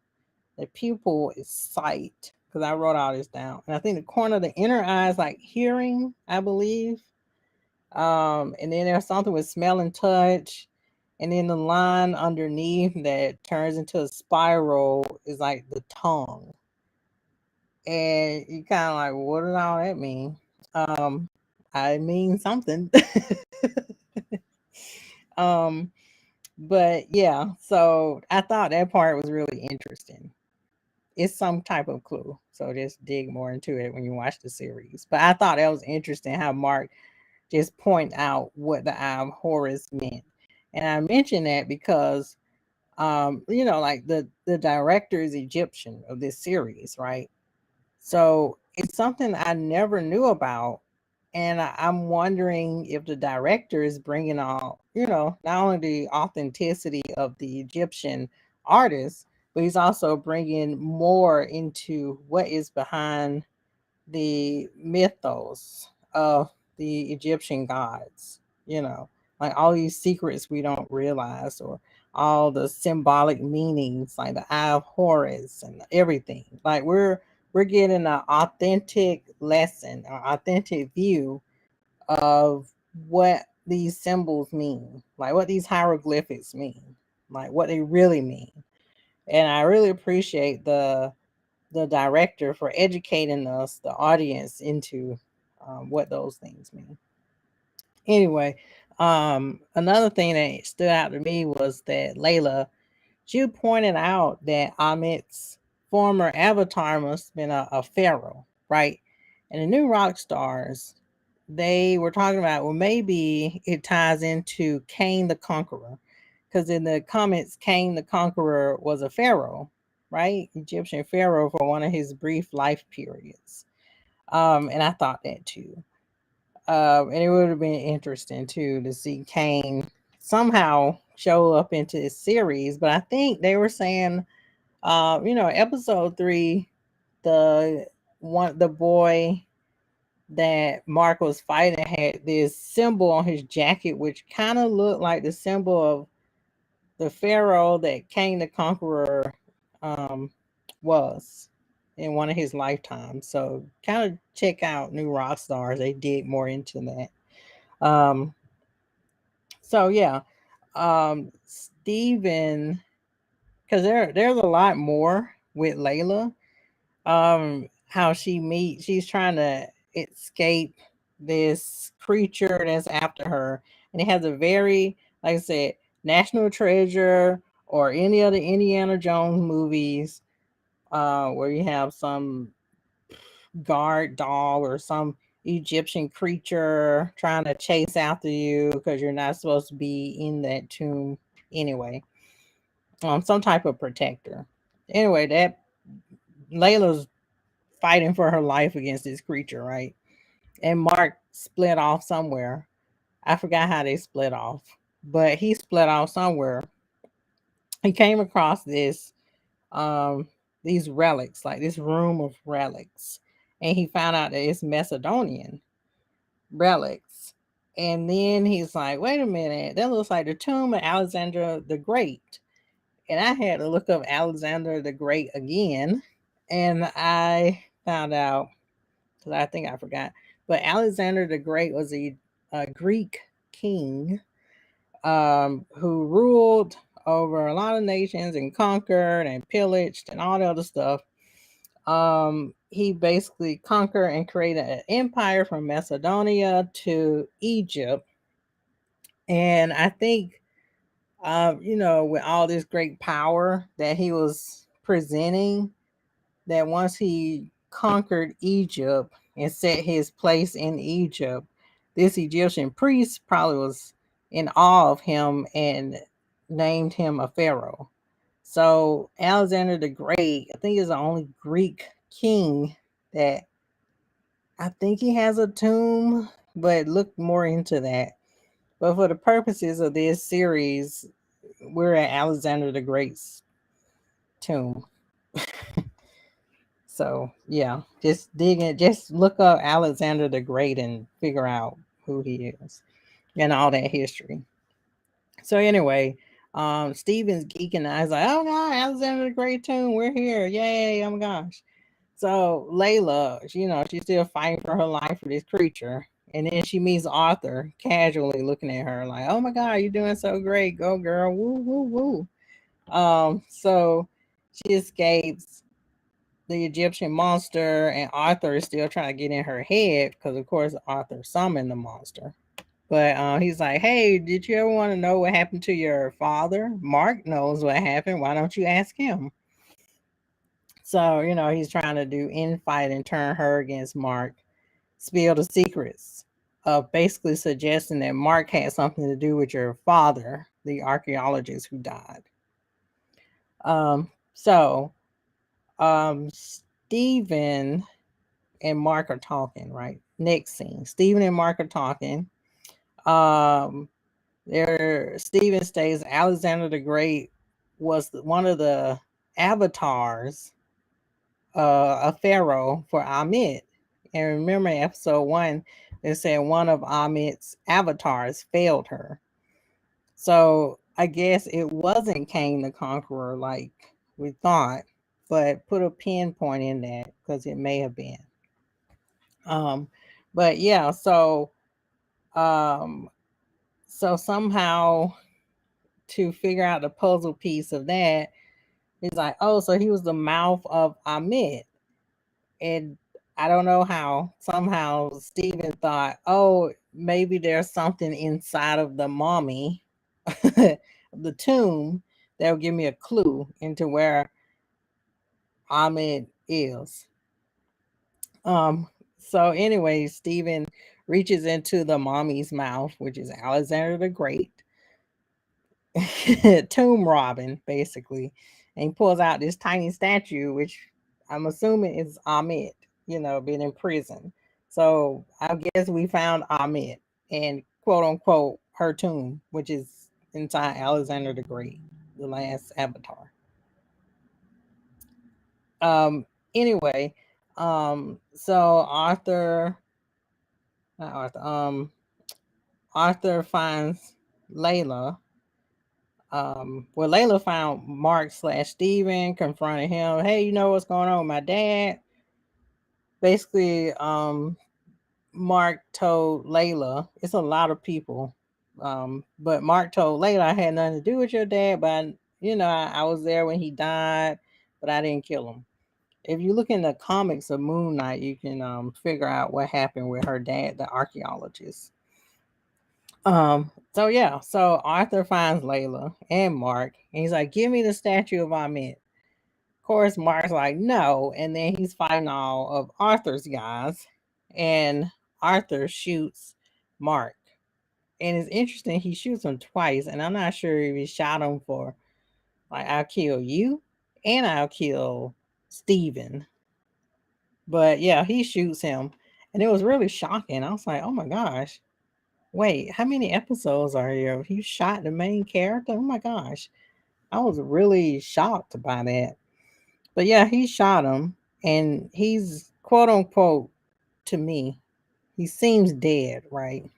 The pupil is sight, because I wrote all this down. And I think the corner of the inner eye is like hearing, I believe. And then there's something with smell and touch. And then the line underneath that turns into a spiral is like the tongue. And you kind of like, what does all that mean? Um, I mean something. um, but yeah, so I thought that part was really interesting. It's some type of clue. So just dig more into it when you watch the series. But I thought that was interesting how Mark just point out what the Eye of Horus meant. And I mention that because Like the director is Egyptian of this series, right? So it's something I never knew about. And I'm wondering if the director is bringing all, not only the authenticity of the Egyptian artist, but he's also bringing more into what is behind the mythos of the Egyptian gods, you know, like all these secrets we don't realize, or all the symbolic meanings, like the Eye of Horus and everything. Like we're getting an authentic lesson, an authentic view of what these symbols mean, like what these hieroglyphics mean, like what they really mean. And I really appreciate the director for educating us, the audience, into what those things mean. Anyway, another thing that stood out to me was that Layla, she pointed out that Amit's former avatar must have been a pharaoh, right? And the new rock stars, they were talking about, well, maybe it ties into Cain the Conqueror, because in the comments, Cain the Conqueror was a pharaoh, right? Egyptian pharaoh for one of his brief life periods. And I thought that too. And it would have been interesting too to see Cain somehow show up into this series. But I think they were saying, episode 3, the boy that Mark was fighting had this symbol on his jacket, which kind of looked like the symbol of the pharaoh that Cain the Conqueror um, was in one of his lifetimes. So kind of check out New Rock Stars. They dig more into that. So yeah, Steven, because there's a lot more with Layla. How she's trying to escape this creature that's after her, and it has a very, like I said, National Treasure or any of the Indiana Jones movies, where you have some guard dog or some Egyptian creature trying to chase after you because you're not supposed to be in that tomb anyway. Some type of protector. Anyway, that Layla's fighting for her life against this creature, right? And Mark split off somewhere. I forgot how they split off, but he split off somewhere. He came across um these relics, like this room of relics, and he found out that it's Macedonian relics. And then he's like, wait a minute, that looks like the tomb of Alexander the Great. And I had to look up Alexander the Great again, and I found out, because I think I forgot, but Alexander the Great was a Greek king, who ruled over a lot of nations and conquered and pillaged and all the other stuff. He basically conquered and created an empire from Macedonia to Egypt. And I think, with all this great power that he was presenting, that once he conquered Egypt and set his place in Egypt, this Egyptian priest probably was in awe of him and named him a pharaoh. So Alexander the Great, I think, is the only Greek king that, I think he has a tomb, but look more into that. But for the purposes of this series, we're at Alexander the Great's tomb. So yeah, just dig in, just look up Alexander the Great and figure out who he is and all that history. So anyway, Steven's geeking out. He's like, oh god, Alexander the Great tomb, we're here. Yay, oh my gosh. So Layla, she's still fighting for her life for this creature. And then she meets Arthur casually looking at her like, oh my god, you're doing so great. Go girl. Woo, woo, woo. So she escapes the Egyptian monster, and Arthur is still trying to get in her head because, of course, Arthur summoned the monster. But he's like, hey, did you ever want to know what happened to your father? Mark knows what happened. Why don't you ask him? So, he's trying to do infight and turn her against Mark, spill the secrets of basically suggesting that Mark had something to do with your father, the archaeologist who died. So Stephen and Mark are talking, right? Next scene. Stephen and Mark are talking. Um there Stephen states Alexander the Great was one of the avatars, a pharaoh for Amit. And remember in episode one, they said one of Amit's avatars failed her. So I guess it wasn't Cain the Conqueror like we thought, but put a pinpoint in that because it may have been. Um, but yeah, um, so somehow to figure out the puzzle piece of that, he's like, oh, so he was the mouth of Amit. And I don't know how. Somehow Stephen thought, oh, maybe there's something inside of the mummy, the tomb, that will give me a clue into where Ahmed is. Um, so anyway, Stephen reaches into the mommy's mouth, which is Alexander the Great, tomb robbing, basically. And he pulls out this tiny statue, which I'm assuming is Ahmed, being in prison. So I guess we found Ahmed and quote unquote her tomb, which is inside Alexander the Great, the last avatar. Um, anyway, so not Arthur, Arthur finds Layla. Well, Layla found Mark slash Steven, confronted him. Hey, you know what's going on with my dad? Basically, Mark told Layla, it's a lot of people, but Mark told Layla I had nothing to do with your dad, but I was there when he died, but I didn't kill him. If you look in the comics of Moon Knight, you can figure out what happened with her dad, the archaeologist. So yeah, so Arthur finds Layla and Mark, and he's like, "Give me the statue of Ahmed." Of course, Mark's like, "No," and then he's fighting all of Arthur's guys, and Arthur shoots Mark. And it's interesting, he shoots him twice, and I'm not sure if he shot him for like, I'll kill you and I'll kill Steven. But yeah, he shoots him. And it was really shocking. I was like, oh my gosh, wait, how many episodes are here? He shot the main character? Oh my gosh. I was really shocked by that. But yeah, he shot him. And he's quote unquote, to me, he seems dead, right?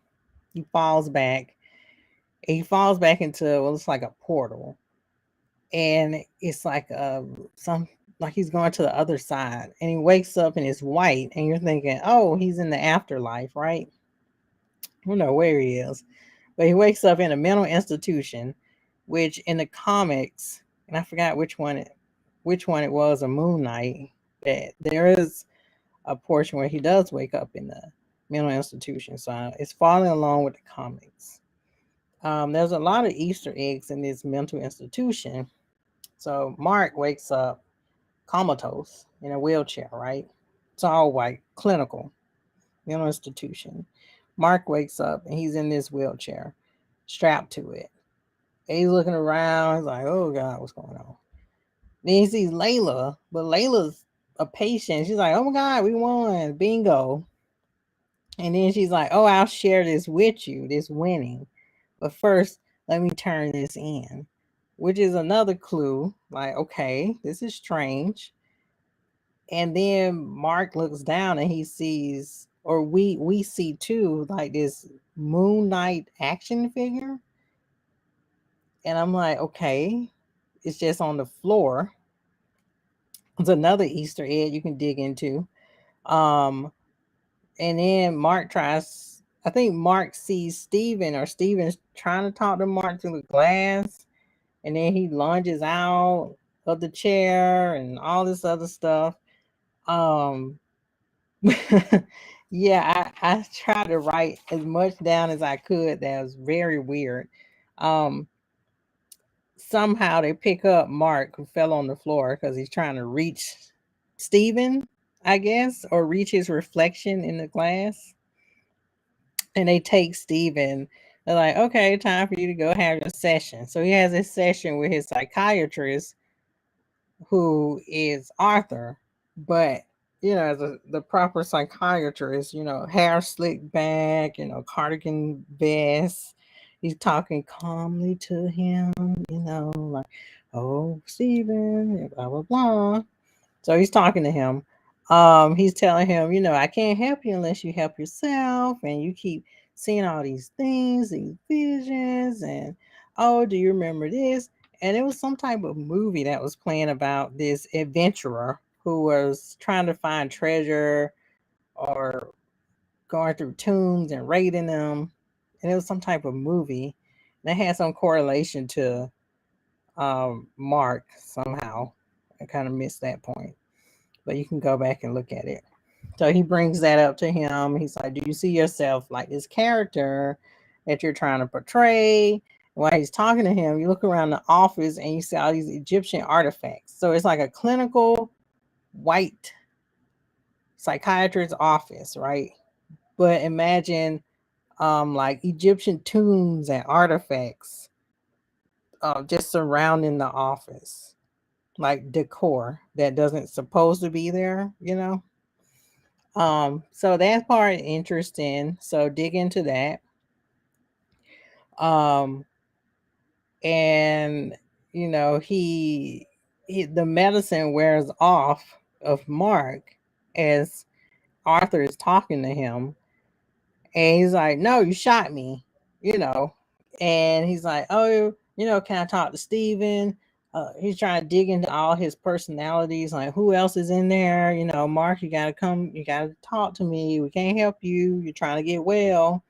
He falls back. He falls back into, well, it's like a portal. And it's like some like he's going to the other side, and he wakes up and it's white, and you're thinking, oh, he's in the afterlife, right? I don't know where he is, but he wakes up in a mental institution, which in the comics, and I forgot which one it was, a Moon Knight, that there is a portion where he does wake up in the mental institution, so it's following along with the comics. There's a lot of Easter eggs in this mental institution. So Mark wakes up comatose in a wheelchair, right? It's all white, clinical, mental institution. Mark wakes up and he's in this wheelchair, strapped to it. And he's looking around. He's like, oh God, what's going on? Then he sees Layla, but Layla's a patient. She's like, oh my God, we won. Bingo. And then she's like, oh, I'll share this with you, this winning. But first, let me turn this in, which is another clue. Like, okay, this is strange. And then Mark looks down and he sees, or we see too, like this Moon Knight action figure. And I'm like, okay, it's just on the floor. It's another Easter egg you can dig into. Um, and then Mark tries, I think Mark sees Steven, or Steven's trying to talk to Mark through the glass. And then he lunges out of the chair and all this other stuff. Um, yeah, I tried to write as much down as I could. That was very weird. Um, Somehow they pick up Mark, who fell on the floor because he's trying to reach Steven, I guess, or reach his reflection in the glass. And they take Steven. They're like, okay, time for you to go have your session. So he has a session with his psychiatrist, who is Arthur, but as the proper psychiatrist, hair slicked back, cardigan vest. He's talking calmly to him, like, oh, Stephen, and blah, blah, blah. So he's talking to him. He's telling him, I can't help you unless you help yourself, and you keep seeing all these things, these visions, and oh, do you remember this? And it was some type of movie that was playing about this adventurer who was trying to find treasure or going through tombs and raiding them. And it was some type of movie that had some correlation to Mark somehow. I kind of missed that point, but you can go back and look at it. So he brings that up to him. He's like, do you see yourself like this character that you're trying to portray? While he's talking to him, you look around the office and you see all these Egyptian artifacts. So it's like a clinical white psychiatrist's office, right? But imagine like Egyptian tombs and artifacts just surrounding the office, like decor that doesn't supposed to be there. So that part interesting. So dig into that. Um, and he the medicine wears off of Mark as Arthur is talking to him, and he's like, "No, you shot me," you know, and he's like, "Oh, can I talk to Steven?" He's trying to dig into all his personalities, like who else is in there. Mark, you gotta come, you gotta talk to me. We can't help you. You're trying to get well.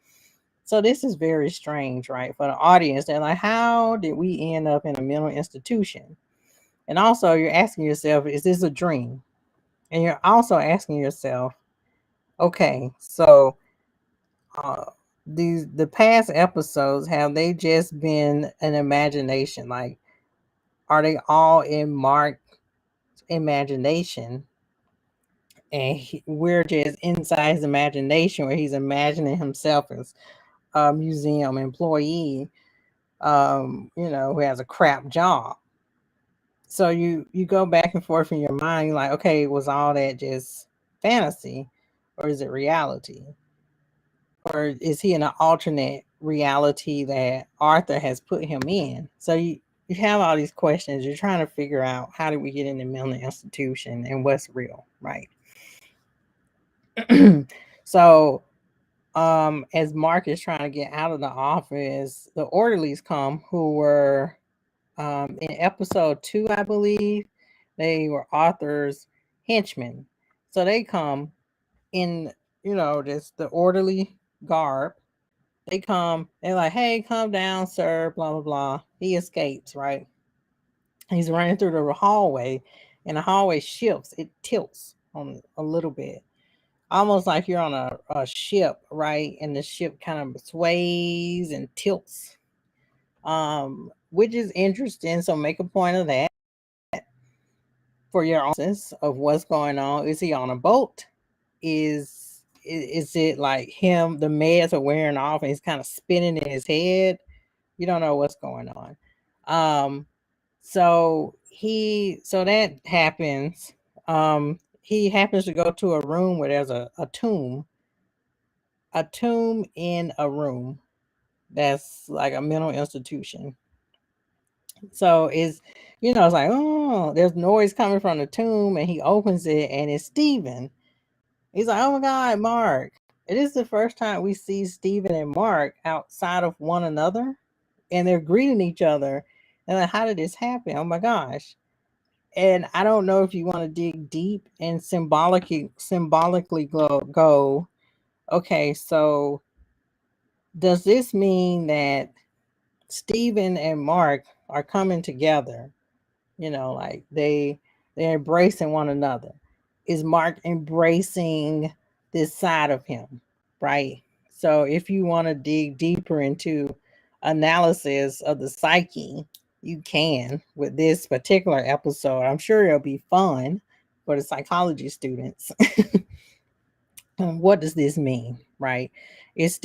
So this is very strange, right? For the audience, they're like, how did we end up in a mental institution? And also, you're asking yourself, is this a dream? And you're also asking yourself, okay, so uh, the past episodes, have they just been an imagination? Like, are they all in Mark's imagination? And we're just inside his imagination, where he's imagining himself as a museum employee, who has a crap job. So you go back and forth in your mind, you're like, okay, was all that just fantasy, or is it reality? Or is he in an alternate reality that Arthur has put him in? So you have all these questions. You're trying to figure out, how did we get in the mental institution and what's real, right? So as Mark is trying to get out of the office, the orderlies come, who were in episode 2, I believe. They were Arthur's henchmen. So they come in, just the orderly garb. They come, they're like, hey, come down, sir, blah, blah, blah. He escapes, right? He's running through the hallway, and the hallway shifts. It tilts on a little bit, almost like you're on a ship, right? And the ship kind of sways and tilts, which is interesting. So make a point of that for your analysis of what's going on. Is he on a boat? Is it like him, the meds are wearing off and he's kind of spinning in his head? You don't know what's going on. So that happens. He happens to go to a room where there's a tomb in a room that's like a mental institution. So it's like, oh, there's noise coming from the tomb, and he opens it, and it's Steven. He's like, oh my God, Mark. It is the first time we see Steven and Mark outside of one another, and they're greeting each other. And like, how did this happen? Oh my gosh. And I don't know if you want to dig deep and symbolically go, okay, so does this mean that Steven and Mark are coming together? Like they're embracing one another. Is Mark embracing this side of him, right? So if you want to dig deeper into analysis of the psyche, you can with this particular episode. I'm sure it'll be fun for the psychology students. What does this mean, right? Is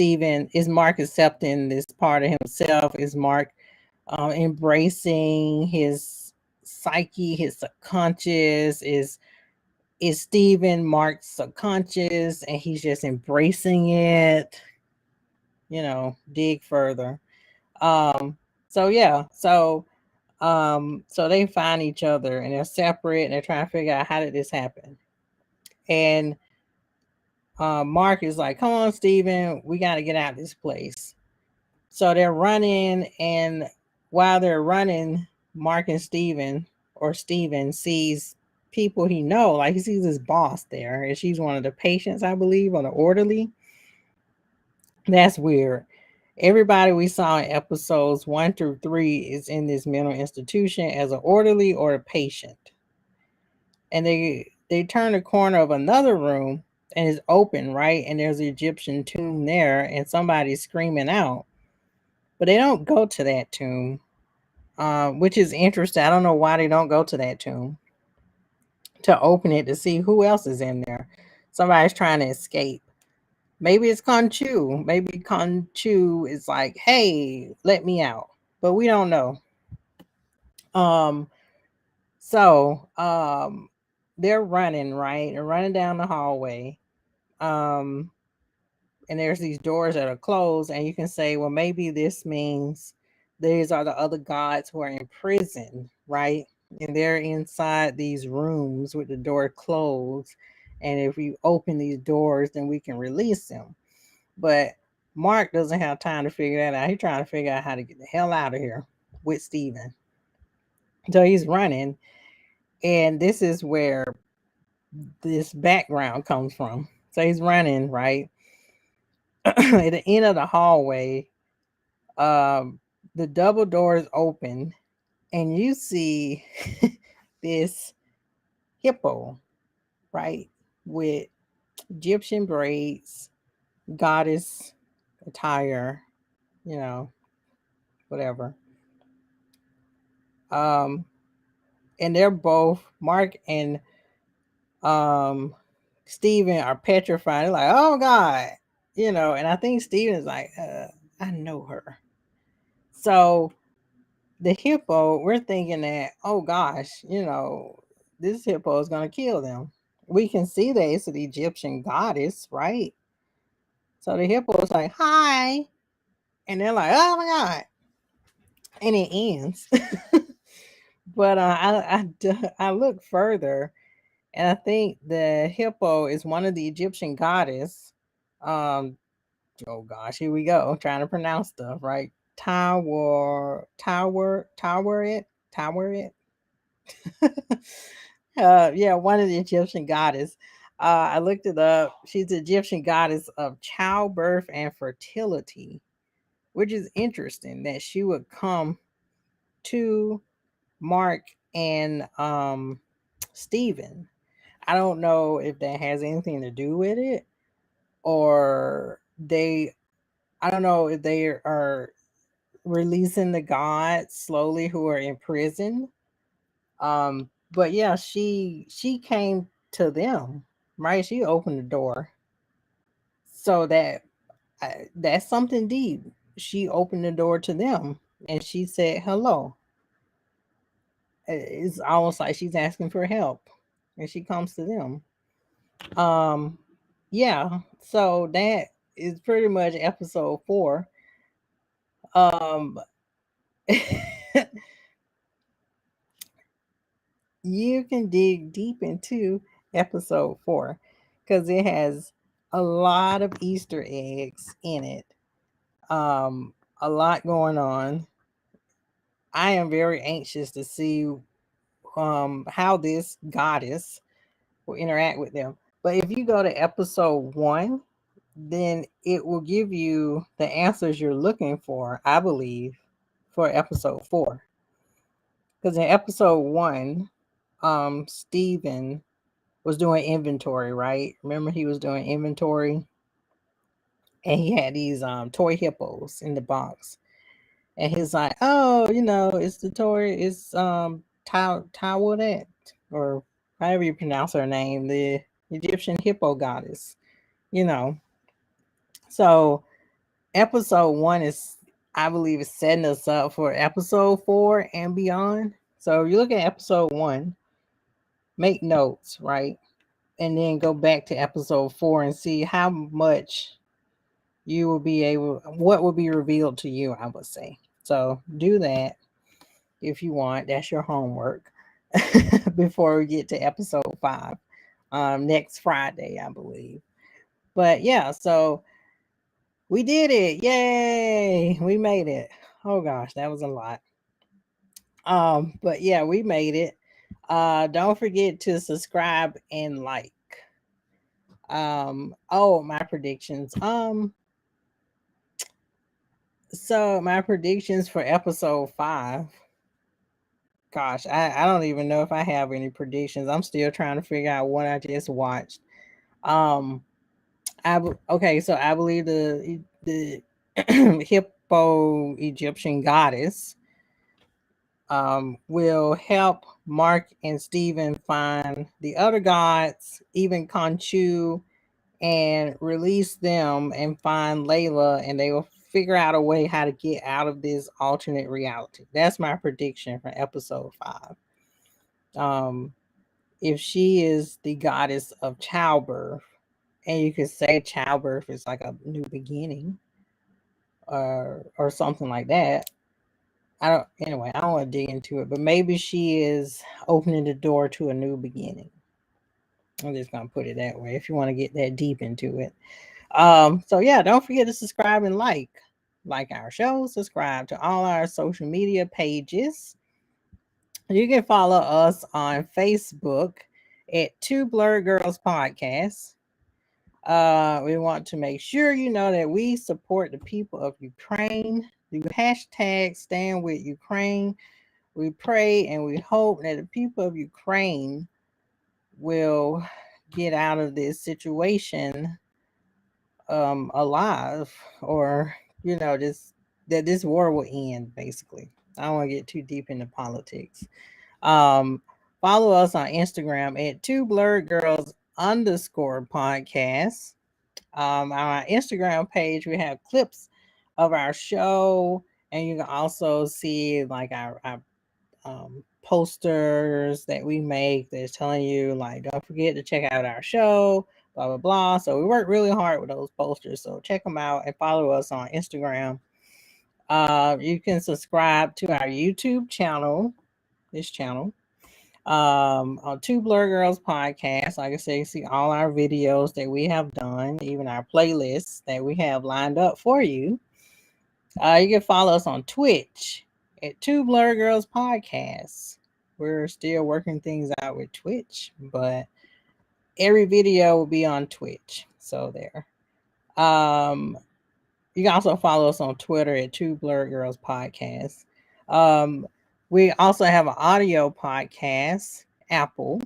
Mark accepting this part of himself? Is Mark embracing his psyche, his subconscious is Stephen Mark's subconscious, and he's just embracing it. Dig further. Um, so yeah, so they find each other and they're separate and they're trying to figure out how did this happen. And Mark is like, "Come on, Steven, we got to get out of this place." So they're running, and while they're running, Mark and Steven sees people he know, like he sees his boss there, and she's one of the patients, I believe, or the orderly. That's weird. Everybody we saw in episodes 1 through 3 is in this mental institution as an orderly or a patient. And they turn the corner of another room and it's open, right? And there's an Egyptian tomb there and somebody's screaming out. But they don't go to that tomb, which is interesting. I don't know why they don't go to that tomb to open it to see who else is in there. Somebody's trying to escape. Maybe it's Conchu. Maybe Conchu is like, "Hey, let me out." But we don't know. Um, so they're running, right? They're running down the hallway. Um, and there's these doors that are closed, and you can say, well, maybe this means these are the other gods who are in prison, right? And they're inside these rooms with the door closed. And if we open these doors, then we can release them. But Mark doesn't have time to figure that out. He's trying to figure out how to get the hell out of here with Steven. So he's running. And this is where this background comes from. So he's running, right? At the end of the hallway, um, the double doors open, and you see this hippo, right? With Egyptian braids, goddess attire, you know, whatever. Um, and they're both Mark and um Steven are petrified. They're like, "Oh God," and I think Steven's like, I know her. So the hippo, we're thinking that, oh gosh, this hippo is gonna kill them. We can see that it's the Egyptian goddess, right? So the hippo is like, "Hi," and they're like, "Oh my God," and it ends. But I look further, and I think the hippo is one of the Egyptian goddess. Um, oh gosh, here we go, trying to pronounce stuff, right? Tower it. Yeah, one of the Egyptian goddess. I looked it up. She's the Egyptian goddess of childbirth and fertility, which is interesting that she would come to Mark and Stephen. I don't know if that has anything to do with it, or I don't know if they are releasing the gods slowly who are in prison. But yeah, she came to them, right? She opened the door. So that's something deep. She opened the door to them and she said hello. It's almost like she's asking for help, and she comes to them. Um, yeah. So that is pretty much episode 4. Um, you can dig deep into episode 4 because it has a lot of Easter eggs in it. A lot going on. I am very anxious to see how this goddess will interact with them. But if you go to episode 1, then it will give you the answers you're looking for, I believe, for episode 4. Because in episode 1, Steven was doing inventory, right? Remember, he was doing inventory and he had these toy hippos in the box. And he's like, "Oh, it's the toy, it's Tawadet, or however you pronounce her name, the Egyptian hippo goddess, you know." So episode 1 is, I believe, is setting us up for episode 4 and beyond. So you look at episode 1, make notes, right? And then go back to episode 4 and see how much you will be able, what will be revealed to you, I would say. So do that if you want. That's your homework before we get to episode 5 next Friday, I believe. But yeah, so we did it. Yay! We made it. Oh gosh, that was a lot. But yeah, we made it. Don't forget to subscribe and like. Oh, my predictions. So my predictions for episode 5. Gosh, I don't even know if I have any predictions. I'm still trying to figure out what I just watched. Um, okay, so I believe the hippo Egyptian goddess will help Mark and Steven find the other gods, even Khonshu, and release them and find Layla, and they will figure out a way how to get out of this alternate reality. That's my prediction for episode 5. Um, if she is the goddess of childbirth, and you could say childbirth is like a new beginning, or something like that. I don't. Anyway, I don't want to dig into it, but maybe she is opening the door to a new beginning. I'm just gonna put it that way. If you want to get that deep into it. So yeah, don't forget to subscribe and like our show. Subscribe to all our social media pages. You can follow us on Facebook at Two Blurred Girls Podcast. We want to make sure you know that we support the people of Ukraine. Do hashtag stand with Ukraine. We pray and we hope that the people of Ukraine will get out of this situation alive, or just that this war will end, basically. I don't want to get too deep into politics. um Follow us on Instagram at Two Blurred Girls underscore podcast. On our Instagram page we have clips of our show, and you can also see like our posters that we make that's telling you like don't forget to check out our show, blah blah blah. So we work really hard with those posters, so check them out and follow us on Instagram. You can subscribe to our YouTube channel, this channel, on Two Blur Girls Podcast. Like I say, you see all our videos that we have done, even our playlists that we have lined up for you. You can follow us on Twitch at Two Blur Girls Podcast. We're still working things out with Twitch, but every video will be on Twitch. So there. You can also follow us on Twitter at Two Blurred Girls Podcast. Um, we also have an audio podcast, Apple.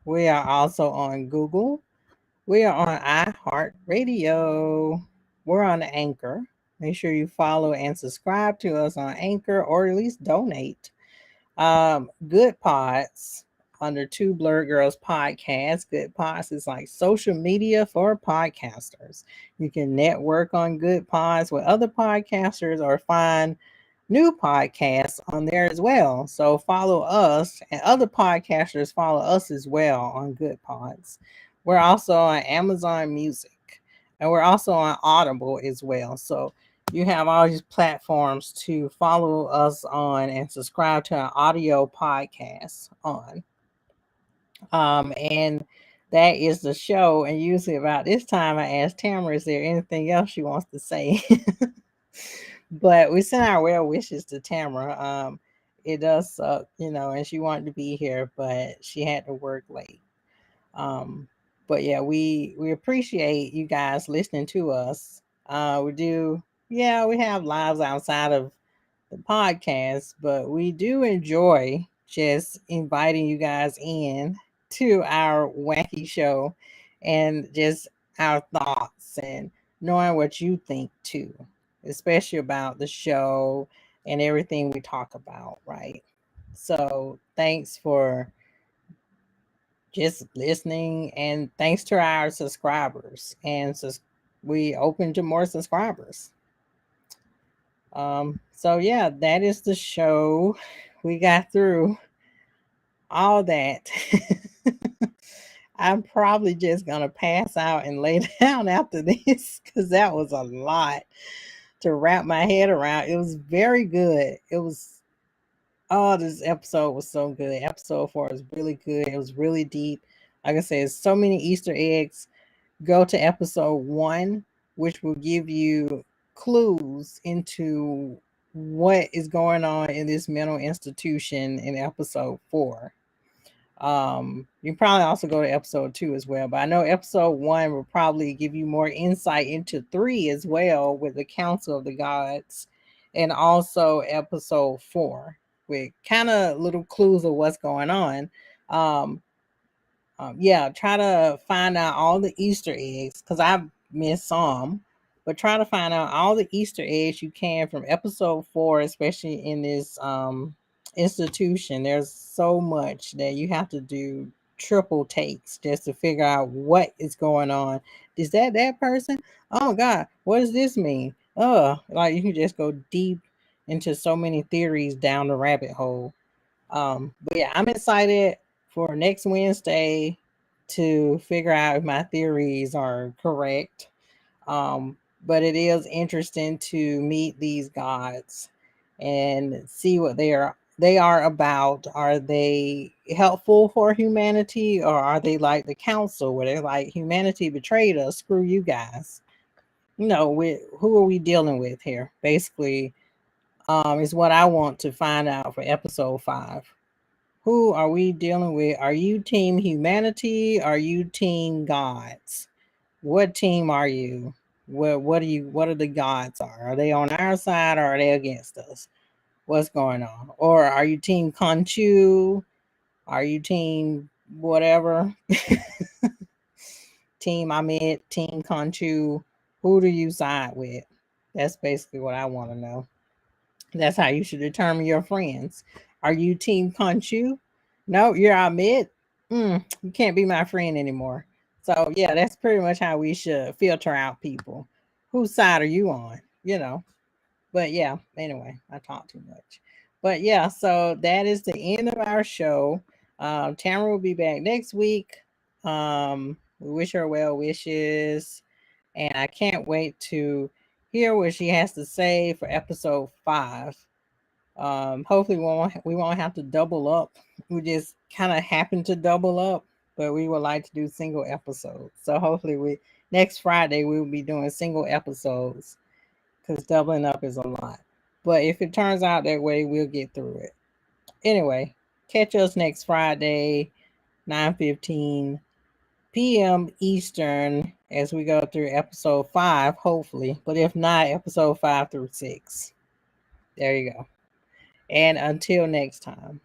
We are also on Google. We are on iHeartRadio. We're on Anchor. Make sure you follow and subscribe to us on Anchor, or at least donate. Goodpods under Two Blurred Girls Podcast. Goodpods is like social media for podcasters. You can network on Goodpods with other podcasters or find new podcasts on there as well. So follow us, and other podcasters follow us as well on Goodpods. We're also on Amazon Music, and we're also on Audible as well. So you have all these platforms to follow us on and subscribe to our audio podcast on. And that is the show. And usually about this time, I ask Tamara, is there anything else she wants to say? But we send our well wishes to Tamara. It does suck, and she wanted to be here, but she had to work late. Um, but yeah, we appreciate you guys listening to us. We do, yeah, we have lives outside of the podcast, but we do enjoy just inviting you guys in to our wacky show and just our thoughts and knowing what you think too, especially about the show and everything we talk about, right? So thanks for just listening, and thanks to our subscribers, and we open to more subscribers. So yeah, that is the show. We got through all that, I'm probably just gonna pass out and lay down after this because that was a lot to wrap my head around. It was very good. It was Oh, this episode was so good. Episode 4 was really good. It was really deep. Like I said, so many Easter eggs. Go to episode 1, which will give you clues into what is going on in this mental institution in episode 4. You probably also go to episode 2 as well, but I know episode 1 will probably give you more insight into 3 as well with the Council of the Gods, and also episode 4 with kind of little clues of what's going on. Um, yeah, try to find out all the Easter eggs because I missed some, but try to find out all the Easter eggs you can from episode 4, especially in this institution. There's so much that you have to do triple takes just to figure out what is going on. Is that person? Oh God, what does this mean? Like you can just go deep into so many theories down the rabbit hole. But yeah, I'm excited for next Wednesday to figure out if my theories are correct. But it is interesting to meet these gods and see what they are about. Are they helpful for humanity, or are they like the council where they're like, humanity betrayed us, screw you guys? Who are we dealing with here? Basically, is what I want to find out for episode 5. Who are we dealing with? Are you team humanity? Are you team gods? What team are you? What are the gods are? Are they on our side or are they against us? What's going on? Or are you team Conchu? Are you team whatever? Team Ahmed, team Conchu? Who do you side with? That's basically what I want to know. That's how you should determine your friends. Are you team Conchu? No, you're Ahmed. You can't be my friend anymore. So yeah, that's pretty much how we should filter out people. Whose side are you on? But yeah, anyway, I talk too much. But yeah, so that is the end of our show. Tamara will be back next week. We wish her well wishes, and I can't wait to hear what she has to say for episode 5. Hopefully we won't have to double up. We just kind of happen to double up, but we would like to do single episodes. So hopefully next Friday we will be doing single episodes because doubling up is a lot. But if it turns out that way, we'll get through it. Anyway, catch us next Friday, 9:15 p.m. Eastern, as we go through episode 5, hopefully. But if not, episode 5 through 6. There you go. And until next time.